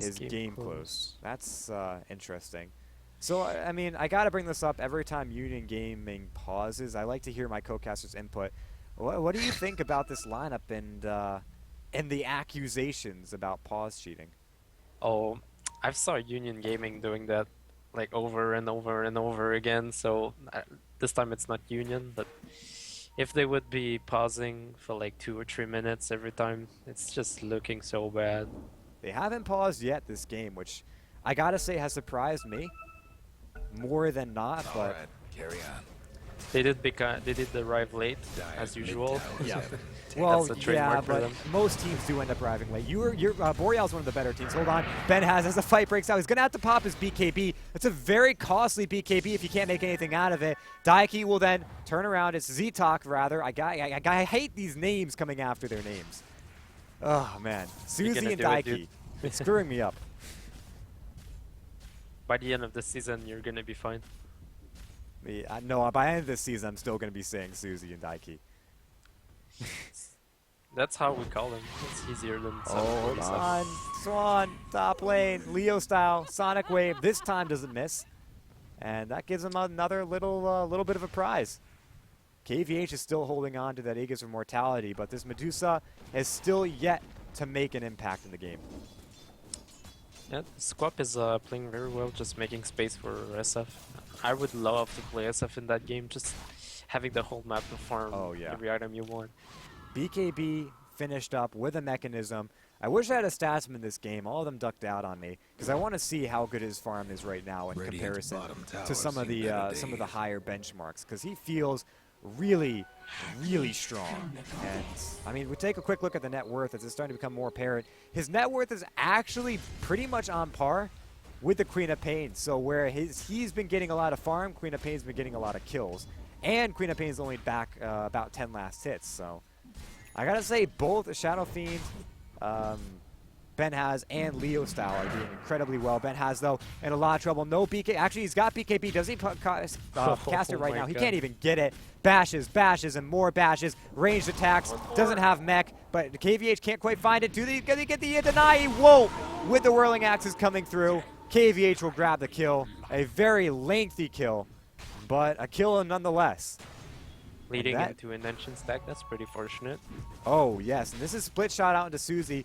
is game close. That's interesting. So, I mean, I got to bring this up every time Union Gaming pauses. I like to hear my co-caster's input. What do you think about this lineup and the accusations about pause cheating? Oh, I've saw Union Gaming doing that like over and over and over again. So this time it's not Union, but if they would be pausing for like 2 or 3 minutes every time, it's just looking so bad. They haven't paused yet this game, which I gotta say has surprised me more than not. All But right, carry on. They did arrive late as usual. yeah. That's Well, a yeah, trademark for but them. most teams do end up arriving late. Boreal's one of the better teams. Hold on. Ben has, as the fight breaks out, he's going to have to pop his BKB. It's a very costly BKB if you can't make anything out of it. Daiki will then turn around. It's Ztok, rather. I hate these names coming after their names. Oh, man. Suzy and Daiki. It's screwing me up. By the end of the season, you're gonna be fine. No, by the end of this season, I'm still going to be saying Suzy and Daiki. That's how we call them. It's easier than Hold 747. on. Swan, top lane, Leo style, Sonic Wave. This time doesn't miss. And that gives him another little bit of a prize. KVH is still holding on to that Aegis of Mortality, but this Medusa has still yet to make an impact in the game. Yeah, Squap is playing very well, just making space for SF. I would love to play SF in that game, just having the whole map to farm every item you want. BKB finished up with a mechanism. I wish I had a statsman in this game. All of them ducked out on me because I want to see how good his farm is right now in comparison to some of the higher benchmarks, because he feels really strong. And I mean, we take a quick look at the net worth as it's starting to become more apparent. His net worth is actually pretty much on par with the Queen of Pain. So where he's been getting a lot of farm, Queen of Pain's been getting a lot of kills, and Queen of Pain's only back about 10 last hits. So I gotta say, both Shadow Fiend, Ben has, and Leo Style are doing incredibly well. Ben has, though, in a lot of trouble. No BK. Actually, he's got BKB. Does he cast it right now? He can't even get it. Bashes, and more bashes. Ranged attacks. Doesn't have mech, but KVH can't quite find it. Do they get the deny? He won't. With the whirling axes coming through, KVH will grab the kill. A very lengthy kill, but a kill nonetheless. Leading into an ancient stack, that's pretty fortunate. Oh yes, and this is split shot out into Suzy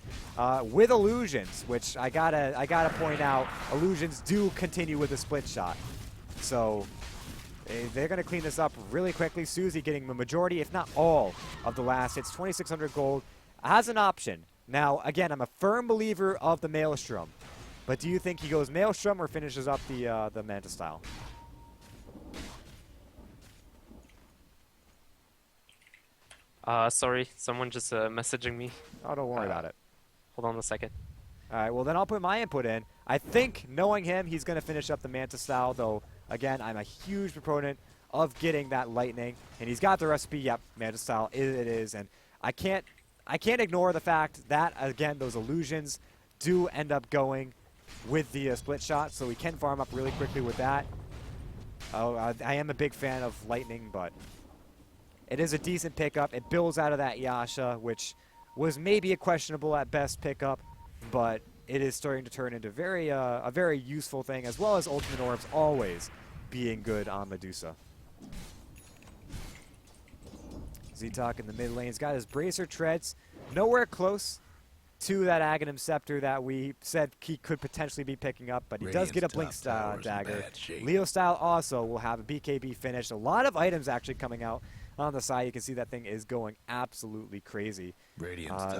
with illusions, which I gotta point out, illusions do continue with a split shot. So they're gonna clean this up really quickly. Suzy getting the majority, if not all, of the last hits. 2,600 gold as an option. Now again, I'm a firm believer of the Maelstrom, but do you think he goes Maelstrom or finishes up the Manta style? Sorry, someone just messaging me. Oh, don't worry about it. Hold on a second. All right, well then I'll put my input in. I think, knowing him, he's going to finish up the Manta style, though, again, I'm a huge proponent of getting that lightning, and he's got the recipe. Yep, Manta style, it is, and I can't ignore the fact that, again, those illusions do end up going with the split shot, so we can farm up really quickly with that. Oh, I am a big fan of lightning, but it is a decent pickup. It builds out of that Yasha, which was maybe a questionable at best pickup, but it is starting to turn into a very useful thing, as well as Ultimate Orbs always being good on Medusa. Ztok in the mid lane. He's got his Bracer Treads, nowhere close to that Aghanim Scepter that we said he could potentially be picking up, but he does get a Blink Dagger. Leo Style also will have a BKB finish. A lot of items actually coming out on the side. You can see that thing is going absolutely crazy.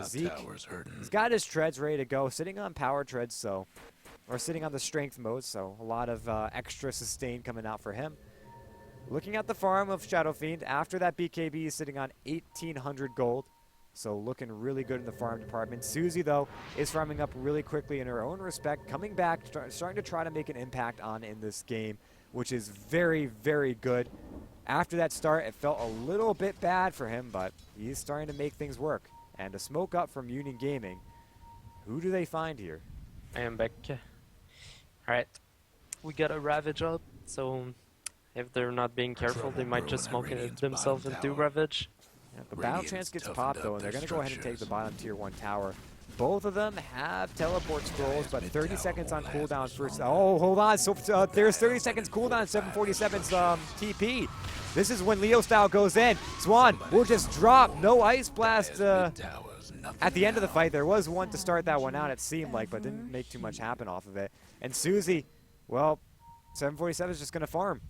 Zeke, he's got his treads ready to go, sitting on power treads, or sitting on the strength mode, so a lot of extra sustain coming out for him. Looking at the farm of Shadow Fiend, after that BKB is sitting on 1,800 gold, so looking really good in the farm department. Suzy, though, is farming up really quickly in her own respect, coming back, starting to try to make an impact in this game, which is very, very good. After that start, it felt a little bit bad for him, but he's starting to make things work. And a smoke up from Union Gaming. Who do they find here? I am back. Alright, we got a Ravage up, so if they're not being careful, they might just smoke it themselves and do Ravage. Yeah, the Battle Trance gets popped, though, and they're going to go ahead and take the bottom tier 1 tower. Both of them have teleport scrolls, but 30 seconds on cooldown first. Oh, hold on. So there's 30 seconds cooldown, 747's TP. This is when Leo style goes in. Swan will just drop. No Ice Blast at the end of the fight. There was one to start that one out, it seemed like, but didn't make too much happen off of it. And Susie, well, 747 is just going to farm.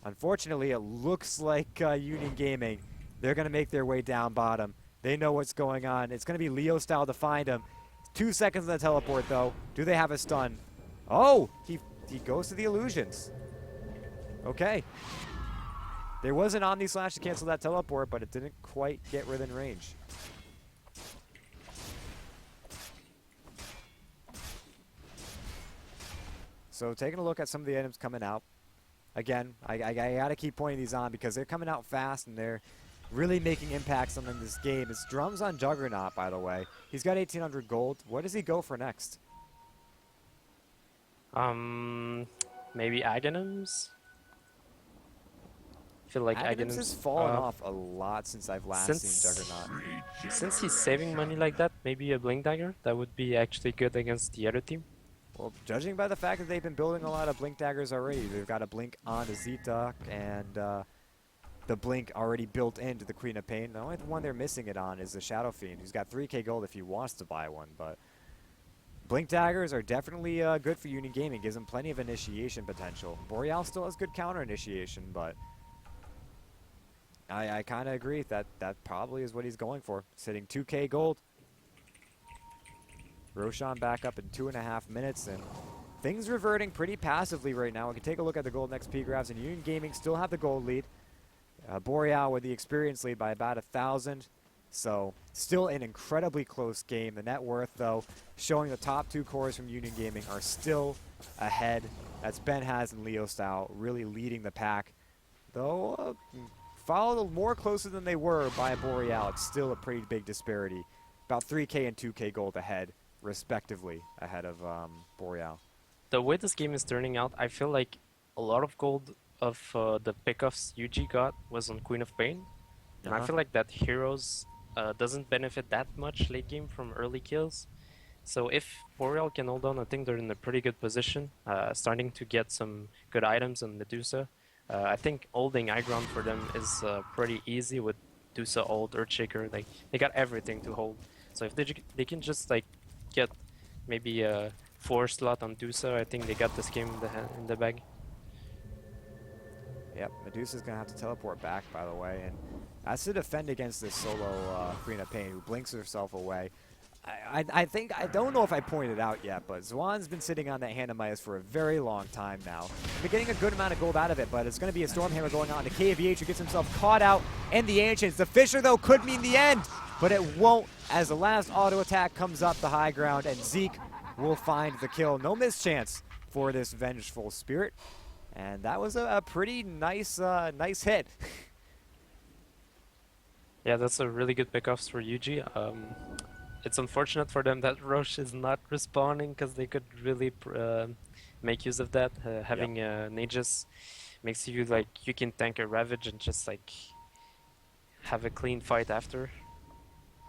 Unfortunately, it looks like Union Gaming, they're going to make their way down bottom. They know what's going on. It's going to be Leo style to find him. 2 seconds on the teleport, though. Do they have a stun? Oh, he goes to the illusions. Okay. There was an Omni Slash to cancel that teleport, but it didn't quite get within range. So taking a look at some of the items coming out. Again, I got to keep pointing these on because they're coming out fast and they're really making impacts on this game. It's drums on Juggernaut, by the way. He's got 1,800 gold. What does he go for next? Maybe Aghanims? I feel like Aghanims has fallen off a lot since I've last seen Juggernaut. Since he's saving money like that, maybe a Blink Dagger? That would be actually good against the other team. Well, judging by the fact that they've been building a lot of Blink Daggers already, they've got a Blink on the Z-Duck and the Blink already built into the Queen of Pain. The only one they're missing it on is the Shadow Fiend, who's got 3k gold if he wants to buy one. But Blink Daggers are definitely good for Union Gaming. Gives them plenty of initiation potential. Boreal still has good counter initiation, but I kind of agree that probably is what he's going for. Sitting 2k gold. Roshan back up in 2.5 minutes, and things reverting pretty passively right now. We can take a look at the gold and XP graphs, and Union Gaming still have the gold lead. Boreal with the experience lead by about 1,000. So still an incredibly close game. The net worth, though, showing the top 2 cores from Union Gaming are still ahead. That's Ben Haz and Leo Style really leading the pack. Though followed more closer than they were by Boreal, it's still a pretty big disparity. About 3k and 2k gold ahead, respectively, ahead of Boreal. The way this game is turning out, I feel like a lot of gold of the pickoffs UG got was on Queen of Pain. And I feel like that Heroes doesn't benefit that much late game from early kills. So if Boreal can hold on, I think they're in a pretty good position, starting to get some good items on Medusa. I think holding high ground for them is pretty easy with Medusa, Ult, Earthshaker. Like, they got everything to hold. So if they can just like get maybe a 4 slot on Medusa, I think they got this game in the bag. Yep, Medusa's going to have to teleport back, by the way, and that's to defend against this solo Queen of Pain, who blinks herself away. I think, I don't know if I pointed out yet, but Zwan's been sitting on that Hand of Midas for a very long time now. Been getting a good amount of gold out of it, but it's going to be a Stormhammer going on to KVH, who gets himself caught out, and the Ancients. The Fisher, though, could mean the end, but it won't, as the last auto attack comes up the high ground, and Zeke will find the kill. No mischance for this Vengeful Spirit. And that was a pretty nice nice hit. Yeah, that's a really good pickoffs for UG. It's unfortunate for them that Roche is not respawning, because they could really make use of that. Having Nagus makes you like, you can tank a Ravage and just like have a clean fight after.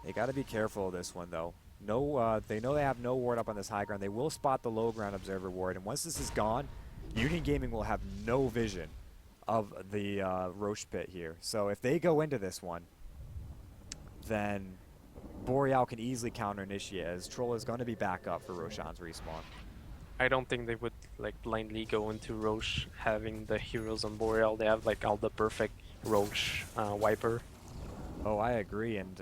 They got to be careful of this one, though. No, they know they have no ward up on this high ground. They will spot the low ground observer ward, and once this is gone, Union Gaming will have no vision of the Roche pit here. So if they go into this one, then Boreal can easily counter-initiate, as Troll is going to be back up for Roshan's respawn. I don't think they would like blindly go into Roche having the heroes on Boreal. They have like all the perfect Roche wiper. Oh, I agree, and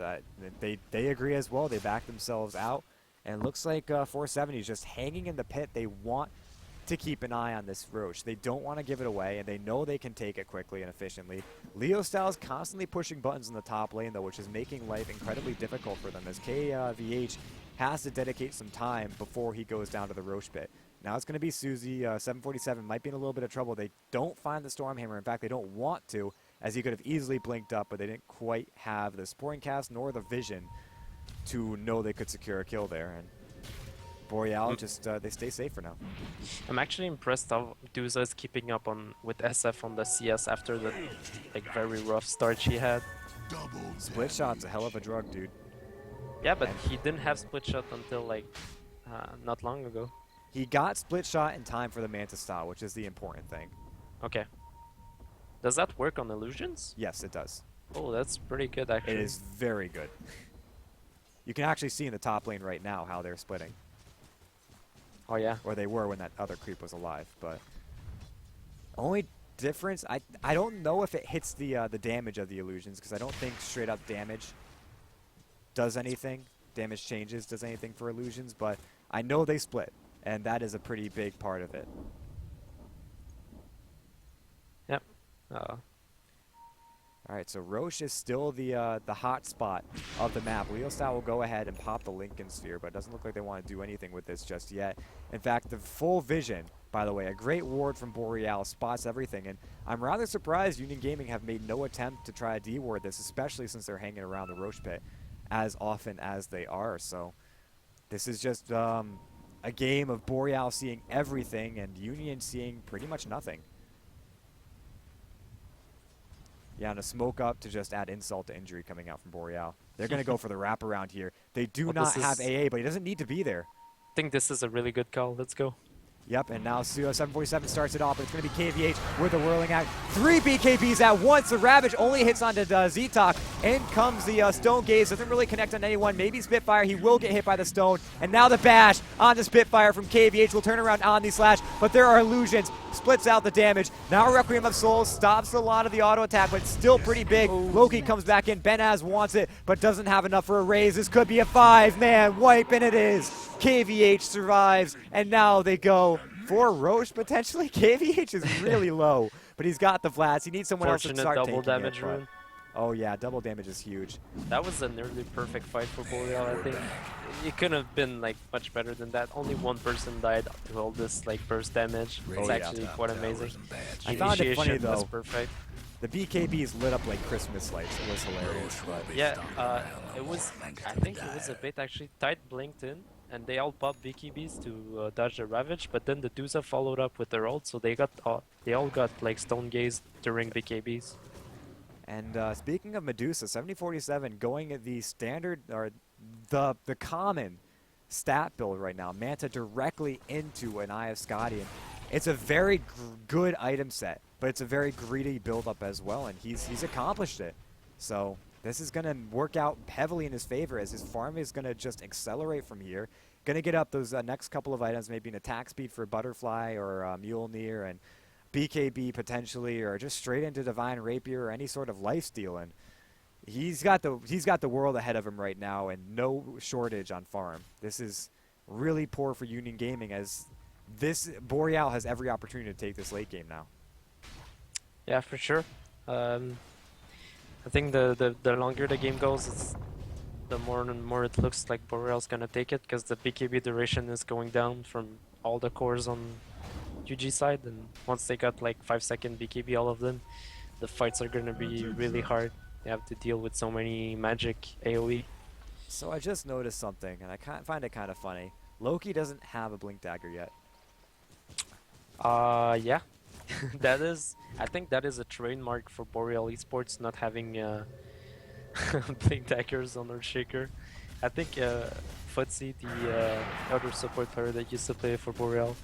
they agree as well. They back themselves out, and it looks like 470 is just hanging in the pit. They want to keep an eye on this Roche. They don't want to give it away, and they know they can take it quickly and efficiently. Leo Style is constantly pushing buttons in the top lane, though, which is making life incredibly difficult for them, as KVH has to dedicate some time before he goes down to the Roche pit. Now it's going to be Susie. 747 might be in a little bit of trouble. They don't find the Stormhammer. In fact, they don't want to, as he could have easily blinked up, but they didn't quite have the Sporing Cast nor the vision to know they could secure a kill there. And Boreal just, they stay safe for now. I'm actually impressed how Medusa is keeping up with SF on the CS after the like very rough start she had. Split shot's a hell of a drug, dude. Yeah, but And he didn't have split shot until like not long ago. he got split shot in time for the Manta style, which is the important thing. Okay. Does that work on illusions? Yes, it does. Oh, that's pretty good actually. It is very good. You can actually see in the top lane right now how they're splitting. Oh yeah. Or they were when that other creep was alive, but only difference, I don't know if it hits the damage of the illusions, because I don't think straight up damage does anything. Damage changes does anything for illusions, but I know they split, and that is a pretty big part of it. Yep. All right, so Roche is still the hot spot of the map. Leostat will go ahead and pop the Lincoln Sphere, but it doesn't look like they want to do anything with this just yet. In fact, the full vision, by the way, a great ward from Boreal, spots everything, and I'm rather surprised Union Gaming have made no attempt to try to de-ward this, especially since they're hanging around the Roche pit as often as they are. So this is just a game of Boreal seeing everything and Union seeing pretty much nothing. Yeah, and a smoke up to just add insult to injury coming out from Boreal. They're going to go for the wraparound here. They do not have AA, but he doesn't need to be there. I think this is a really good call. Let's go. Yep, and now 747 starts it off, but it's going to be KVH with the whirling act. 3 BKBs at once. The Ravage only hits onto Zitok. In comes the Stone Gaze. Doesn't really connect on anyone. Maybe Spitfire. He will get hit by the Stone. And now the bash on the Spitfire from KVH will turn around on the slash, but there are illusions. Splits out the damage. Now Requiem of Souls stops a lot of the auto attack, but still pretty big. Loki comes back in. Benaz wants it, but doesn't have enough for a raise. This could be a 5-man wipe, and it is. KVH survives, and now they go for Roche potentially. KVH is really low, but he's got the flats. He needs someone else to start double taking damage it, but- rune. Oh yeah, double damage is huge. That was a nearly perfect fight for Boreal, I think. It couldn't have been like much better than that. Only one person died to hold this like burst damage. It's yeah. actually quite amazing. I found it funny, Initiation was though. perfect. The BKBs lit up like Christmas lights. It was hilarious. But Yeah, it was. I think it was a bit actually. Tide blinked in, and they all popped BKBs to dodge the Ravage. But then the Dusa followed up with their ult, so they all got like Stone Gaze during BKBs. And speaking of Medusa, 7047 going at the standard, or the common stat build right now. Manta directly into an Eye of Scotty. And it's a very good item set, but it's a very greedy build-up as well, and he's accomplished it. So this is going to work out heavily in his favor, as his farm is going to just accelerate from here. Going to get up those next couple of items, maybe an attack speed for Butterfly or Mjolnir, and BKB potentially, or just straight into Divine Rapier or any sort of lifesteal. And he's got the world ahead of him right now, and no shortage on farm. This is really poor for Union Gaming, as this Boreal has every opportunity to take this late game now. Yeah, for sure. I think the longer the game goes, the more and more it looks like Boreal's gonna take it, because the BKB duration is going down from all the cores on UG side, and once they got like 5-second BKB, all of them, the fights are gonna be really hard. They have to deal with so many magic AoE. So I just noticed something, and I find it kind of funny. Loki doesn't have a Blink Dagger yet. Yeah. I think that is a trademark for Boreal Esports, not having Blink Daggers on Earthshaker. I think Futsi, the other support player that used to play for Boreal,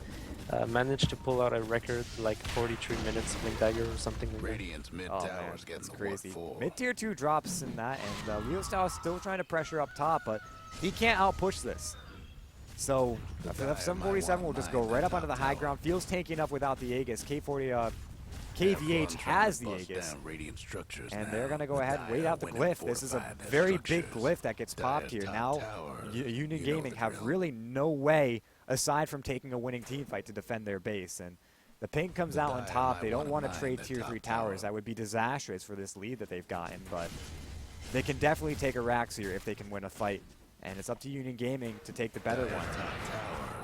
managed to pull out a record like 43 minutes Blink Dagger or something like that. Radiant's mid Oh man, towers getting that's the crazy. what for. Mid tier 2 drops in that, and Leostat is still trying to pressure up top, but he can't outpush this. So The 747 will just go right up onto the high ground. Feels tanky enough without the Aegis. KVH has the Aegis, and they're going to go ahead and wait out the glyph. This is a very big glyph that gets popped here. Now Union Gaming have really no way, aside from taking a winning team fight, to defend their base. And the pink comes out on top. They don't want to trade tier 3 towers. That would be disastrous for this lead that they've gotten, but they can definitely take a Rax here if they can win a fight. And it's up to Union Gaming to take the better one.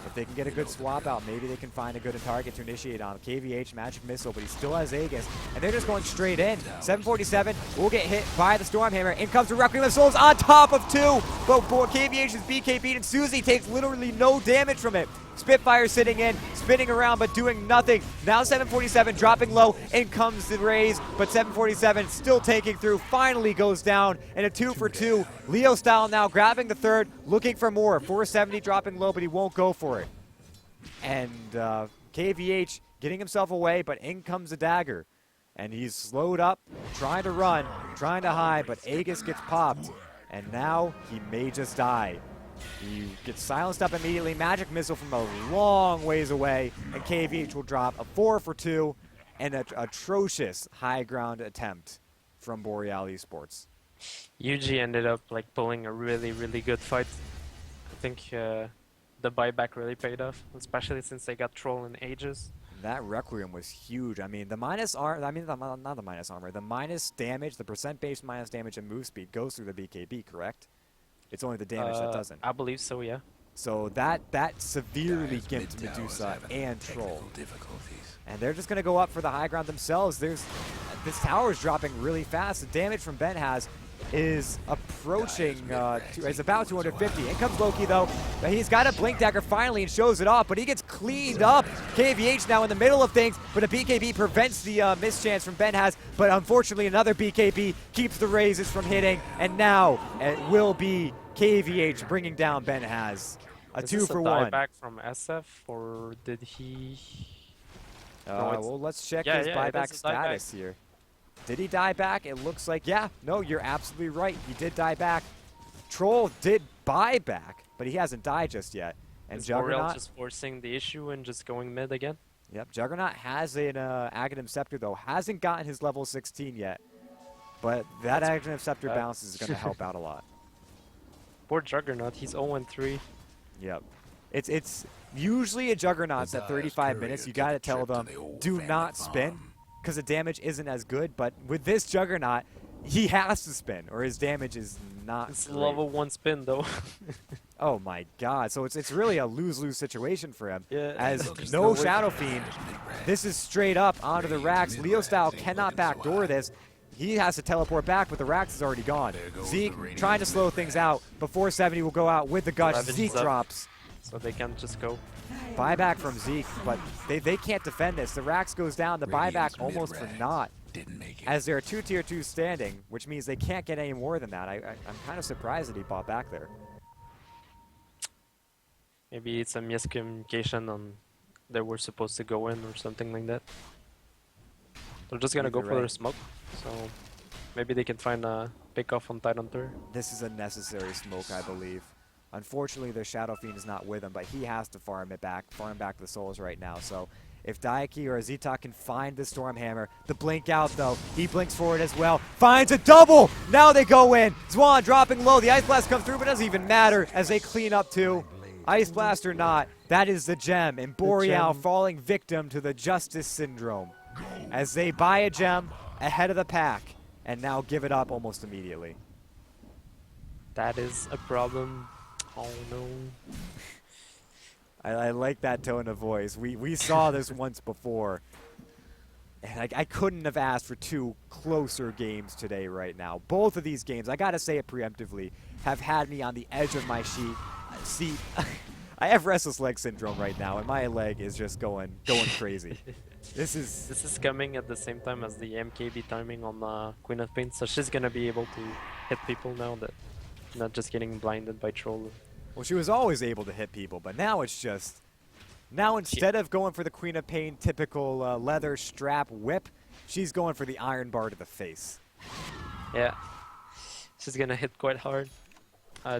If they can get a good swap out, maybe they can find a good target to initiate on. KVH, Magic Missile, but he still has Aegis. And they're just going straight in. 747 will get hit by the Stormhammer. In comes the Requiem of Souls on top of 2. But KVH is BKB'd, and Susie takes literally no damage from it. Spitfire sitting in, spinning around, but doing nothing. Now 747 dropping low. In comes the raise, but 747 still taking through. Finally goes down in a 2 for 2. Leo style now grabbing the third, looking for more. 470 dropping low, but he won't go for it. And KVH getting himself away, but in comes the dagger. And he's slowed up, trying to run, trying to hide, but Aegis gets popped. And now he may just die. He gets silenced up immediately. Magic missile from a long ways away. And KVH will drop a 4 for 2 and an atrocious high ground attempt from Boreal Esports. UG ended up like pulling a really, really good fight. I think the buyback really paid off, especially since they got troll in ages. That Requiem was huge. I mean, the minus armor, not the minus armor, the minus damage, the percent-based minus damage and move speed goes through the BKB, correct? It's only the damage that doesn't. I believe so, yeah. So that severely gimped Medusa and Troll. And they're just going to go up for the high ground themselves. This tower is dropping really fast. The damage from Ben has is approaching, is about 250. In comes Loki though. He's got a Blink Dagger finally and shows it off, but he gets cleaned up. KVH now in the middle of things, but a BKB prevents the mischance from Ben has, but unfortunately another BKB keeps the raises from hitting, and now it will be KVH bringing down Ben has. A 2 for 1. Buyback from SF, or did he? Well, let's check his it buyback is a dieback. status here. Did he die back? It looks like, yeah. No, you're absolutely right. He did die back. Troll did buy back, but he hasn't died just yet. And Is Juggernaut Boreal just forcing the issue and just going mid again? Yep, Juggernaut has an Aghanim Scepter though. Hasn't gotten his level 16 yet. But that Aghanim Scepter bounce is going to help out a lot. Poor Juggernaut, he's 0-3. Yep. It's usually a Juggernaut's at 35 minutes. You got to tell them, do not spin, because the damage isn't as good. But with this Juggernaut, he has to spin, or his damage is not It's great. level 1 spin though. Oh my god, so it's really a lose-lose situation for him. Yeah. As no Shadow Fiend, this is straight up onto the Rax. Leo Style cannot backdoor this. He has to teleport back, but the Rax is already gone. Zeke trying to slow things out, but 470 will go out with the gush. Ravage Zeke is up. drops. So they can't just go. Buyback from Zeke, but they can't defend this. The Rax goes down, the buyback almost for naught. As there are 2 tier 2s standing, which means they can't get any more than that. I'm kind of surprised that he bought back there. Maybe it's a miscommunication on they were supposed to go in or something like that. They're just gonna go Either for way. their smoke, so maybe they can find a pick off on Tidehunter. This is a necessary smoke, I believe. Unfortunately, the Shadow Fiend is not with him, but he has to farm back the souls right now. So if Daiki or Azita can find the Stormhammer, the blink out though, he blinks forward as well, finds a double! Now they go in! Zwan dropping low, the Ice Blast comes through, but it doesn't even matter as they clean up too. Ice Blast or not, that is the gem, and Boreal falling victim to the Justice Syndrome. As they buy a gem ahead of the pack, and now give it up almost immediately. That is a problem. Oh no. I like that tone of voice. We saw this once before. And I couldn't have asked for 2 closer games today right now. Both of these games, I gotta say it preemptively, have had me on the edge of my seat. I have restless leg syndrome right now, and my leg is just going crazy. This is coming at the same time as the MKB timing on Queen of Pain, so she's gonna be able to hit people now, that not just getting blinded by Troll. well, she was always able to hit people, but now it's just instead of going for the Queen of Pain typical leather strap whip, she's going for the iron bar to the face. Yeah, she's gonna hit quite hard.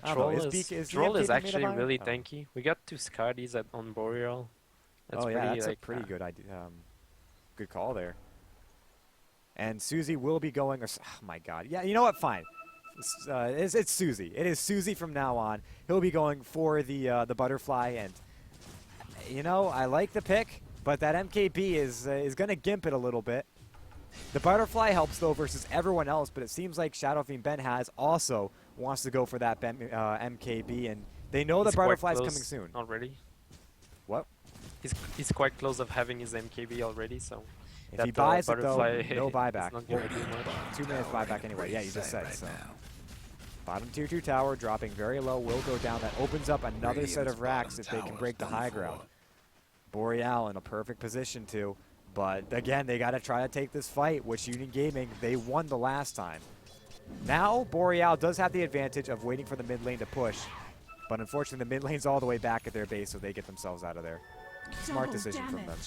Troll is Troll the is MKB made of actually iron? really Oh. tanky. We got 2 Scotties on Boreal. That's oh yeah, pretty, that's like, a pretty good idea. Good call there. And Susie will be going. Oh my God! Yeah, you know what? Fine. It's Susie. It is Susie from now on. He'll be going for the butterfly, and you know I like the pick, but that MKB is gonna gimp it a little bit. The butterfly helps though versus everyone else, but it seems like Shadow Fiend Ben has also wants to go for that MKB, and they know the He's quite butterfly's close coming soon. already. What? He's quite close of having his MKB already, so If that, he buys it though, butterfly no is buyback. not gonna do much. 2 minutes buyback anyway. Yeah, you just said so. Bottom tier 2 tower dropping very low will go down. That opens up another set of racks if they can break the high ground. Boreal in a perfect position to. But again, they got to try to take this fight, which Union Gaming, they won the last time. Now, Boreal does have the advantage of waiting for the mid lane to push. But unfortunately, the mid lane's all the way back at their base, so they get themselves out of there. Smart decision from them.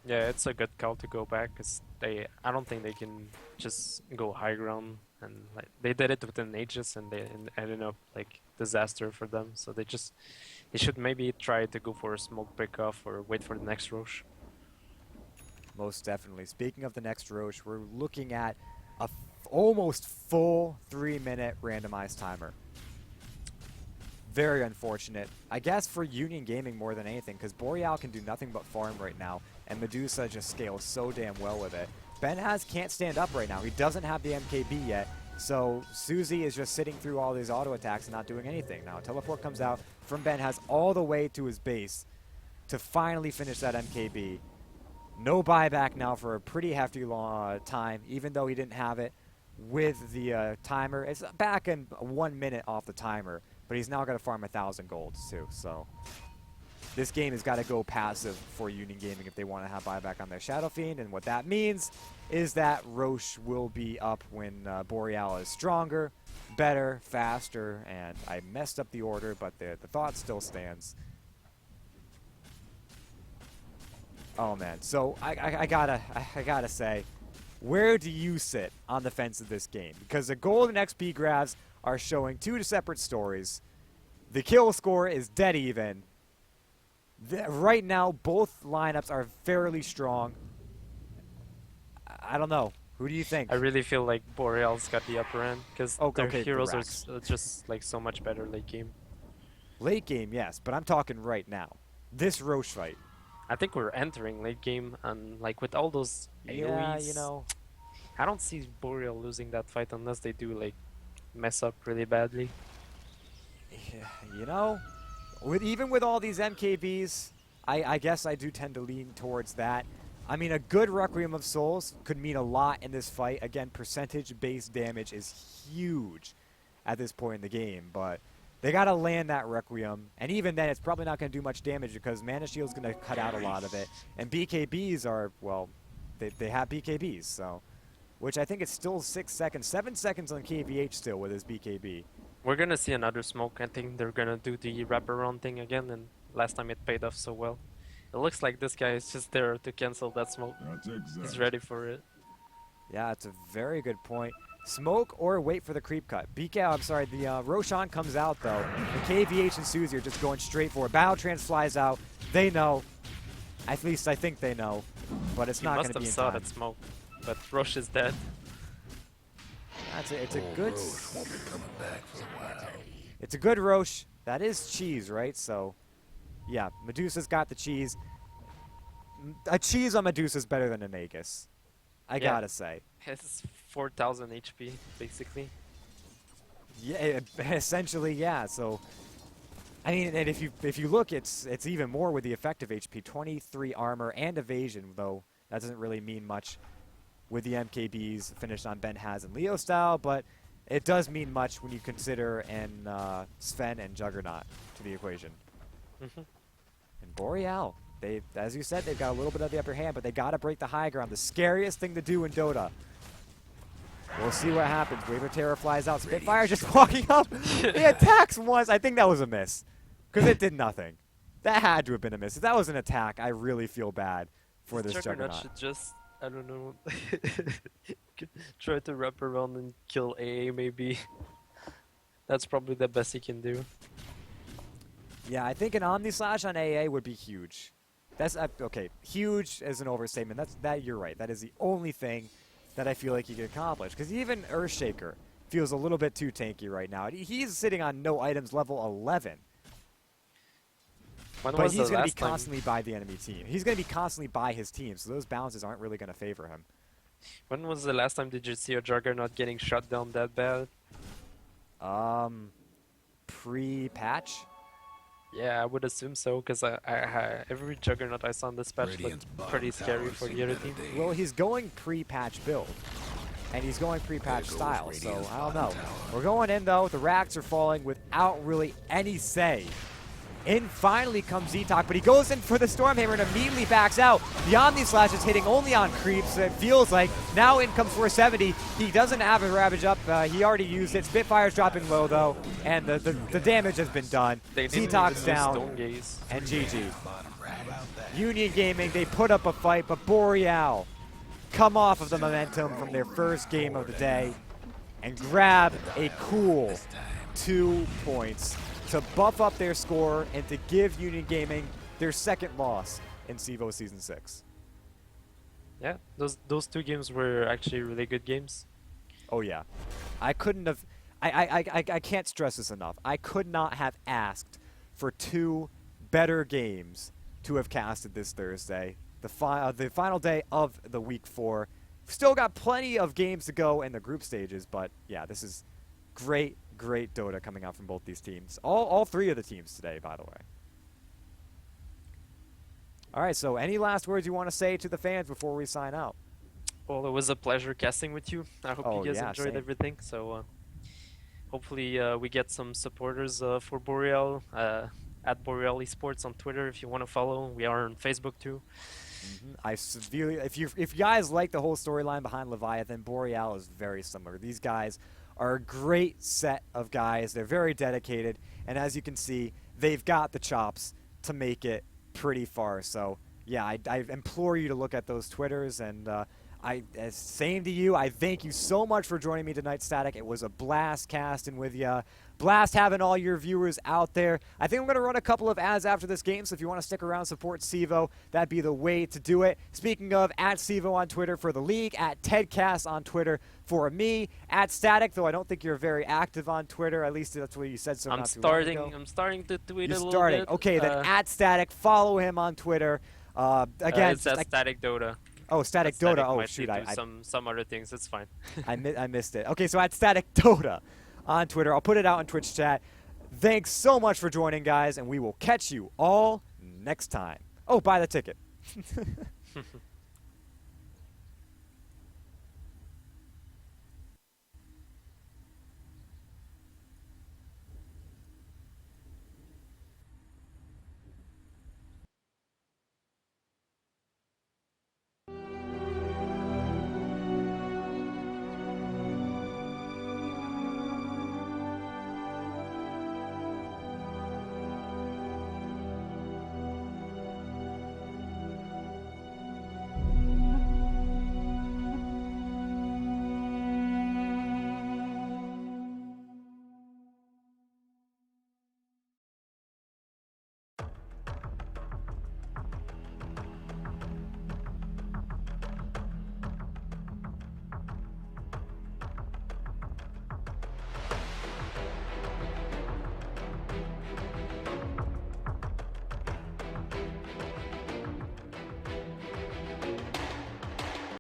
Yeah, it's a good call to go back, because I don't think they can just go high ground, and like they did it within ages, and they ended up like disaster for them. So they should maybe try to go for a smoke pickoff or wait for the next Roche. Most definitely. Speaking of the next Roche, we're looking at a almost full 3-minute randomized timer. Very unfortunate. I guess for Union Gaming more than anything, because Boreal can do nothing but farm right now, and Medusa just scales so damn well with it. Benhaz can't stand up right now. He doesn't have the MKB yet, so Susie is just sitting through all these auto attacks and not doing anything. Now, teleport comes out from Benhaz all the way to his base to finally finish that MKB. No buyback now for a pretty hefty long time, even though he didn't have it with the timer. It's back in 1 minute off the timer, but he's now got to farm 1,000 golds too. So this game has got to go passive for Union Gaming if they want to have buyback on their Shadow Fiend, and what that means is that Roche will be up when Boreal is stronger, better, faster, and I messed up the order, but the thought still stands. Oh man, so I gotta say, where do you sit on the fence of this game? Because the gold and XP grabs are showing two separate stories. The kill score is dead even. Right now, both lineups are fairly strong. I don't know. Who do you think? I really feel like Boreal's got the upper end, because their okay, heroes Brax. are just like so much better late game. Late game, yes, but I'm talking right now. This Roche fight. I think we're entering late game, and like with all those AoEs, Yeah, you know. I don't see Boreal losing that fight unless they do like mess up really badly. Yeah, you know, even with all these MKBs, I guess I do tend to lean towards that. I mean, a good Requiem of Souls could mean a lot in this fight. Again, percentage-based damage is huge at this point in the game, but they got to land that Requiem, and even then, it's probably not going to do much damage because Mana Shield's going to cut out a lot of it, and BKBs are, well, they have BKBs, so, which I think it's still 6 seconds, 7 seconds on KVH still with his BKB. We're gonna see another smoke. I think they're gonna do the wraparound thing again, and last time it paid off so well. It looks like this guy is just there to cancel that smoke. He's ready for it. Yeah, it's a very good point. Smoke or wait for the creep cut. I'm sorry, the Roshan comes out though. The KVH and Suzy are just going straight for it. Battle Trance flies out. They know. At least I think they know. But it's not going to be in time. Must have saw that smoke, but Roche is dead. It's a good. Roche won't be coming back for a while. It's a good Roche. That is cheese, right? So, yeah, Medusa's got the cheese. A cheese on Medusa's better than an Aegis. I gotta say. It's 4,000 HP, basically. Yeah, essentially, yeah. So, I mean, and if you look, it's even more with the effective HP, 23 armor and evasion, though that doesn't really mean much with the MKBs finished on Benhaz and Leo style, but it does mean much when you consider Sven and Juggernaut to the equation. And Boreal, as you said, they've got a little bit of the upper hand, but they got to break the high ground. The scariest thing to do in Dota. We'll see what happens. Wave of Terror flies out. Spitfire just walking up. He attacks once. I think that was a miss because it did nothing. That had to have been a miss. If that was an attack, I really feel bad for this Juggernaut. Should just, I don't know, try to wrap around and kill AA maybe. That's probably the best he can do. Yeah, I think an Omni Slash on AA would be huge. That's okay. Huge is an overstatement. You're right. That is the only thing that I feel like he could accomplish. Because even Earthshaker feels a little bit too tanky right now. He's sitting on no items level 11. But he's going to be constantly by the enemy team. He's going to be constantly by his team, so those bounces aren't really going to favor him. When was the last time did you see a Juggernaut getting shut down that bad? Pre-patch? Yeah, I would assume so, because every Juggernaut I saw in this patch looked pretty scary for the other team. Well, he's going pre-patch build, and he's going pre-patch style, so I don't know. We're going in, though. The racks are falling without really any say In finally comes Ztok, but he goes in for the Stormhammer and immediately backs out. The Omni Slash is hitting only on creeps, it feels like. Now in comes 470. He doesn't have a Ravage up. He already used it. Spitfire's dropping low, though, and the damage has been done. Ztok's down, and GG. Union Gaming, they put up a fight, but Boreal come off of the momentum from their first game of the day and grab a cool 2 points to buff up their score and to give Union Gaming their second loss in CEVO Season 6. Yeah, those 2 games were actually really good games. Oh yeah. I couldn't have... I can't stress this enough. I could not have asked for 2 better games to have casted this Thursday. The final day of the Week 4. Still got plenty of games to go in the group stages, but yeah, this is great Dota coming out from both these teams. All 3 of the teams today, by the way. All right, so any last words you want to say to the fans before we sign out? Well, it was a pleasure casting with you. I hope you guys enjoyed same. everything. So hopefully we get some supporters for Boreal at Boreal Esports on Twitter if you want to follow. We are on Facebook too. I severely, if you guys like the whole storyline behind Leviathan, Boreal is very similar. These guys are a great set of guys. They're very dedicated, and as you can see, they've got the chops to make it pretty far. So yeah, I implore you to look at those Twitters, and same to you. I thank you so much for joining me tonight, Statick. It was a blast casting with you. Blast having all your viewers out there. I think I'm going to run a couple of ads after this game, so if you want to stick around, support CEVO, that'd be the way to do it. Speaking of, at CEVO on Twitter for the league, at TedCast on Twitter for me, at Statick, though I don't think you're very active on Twitter, at least that's what you said so not too long ago. I'm starting to tweet You're a little starting. bit. Okay, then at Statick, follow him on Twitter. Again, it's at Statick Dota. Oh, Statick Statick Dota. Oh, might shoot. do some other things. It's fine. I missed it. Okay, so at Statick Dota on Twitter. I'll put it out in Twitch chat. Thanks so much for joining, guys, and we will catch you all next time. Oh, buy the ticket.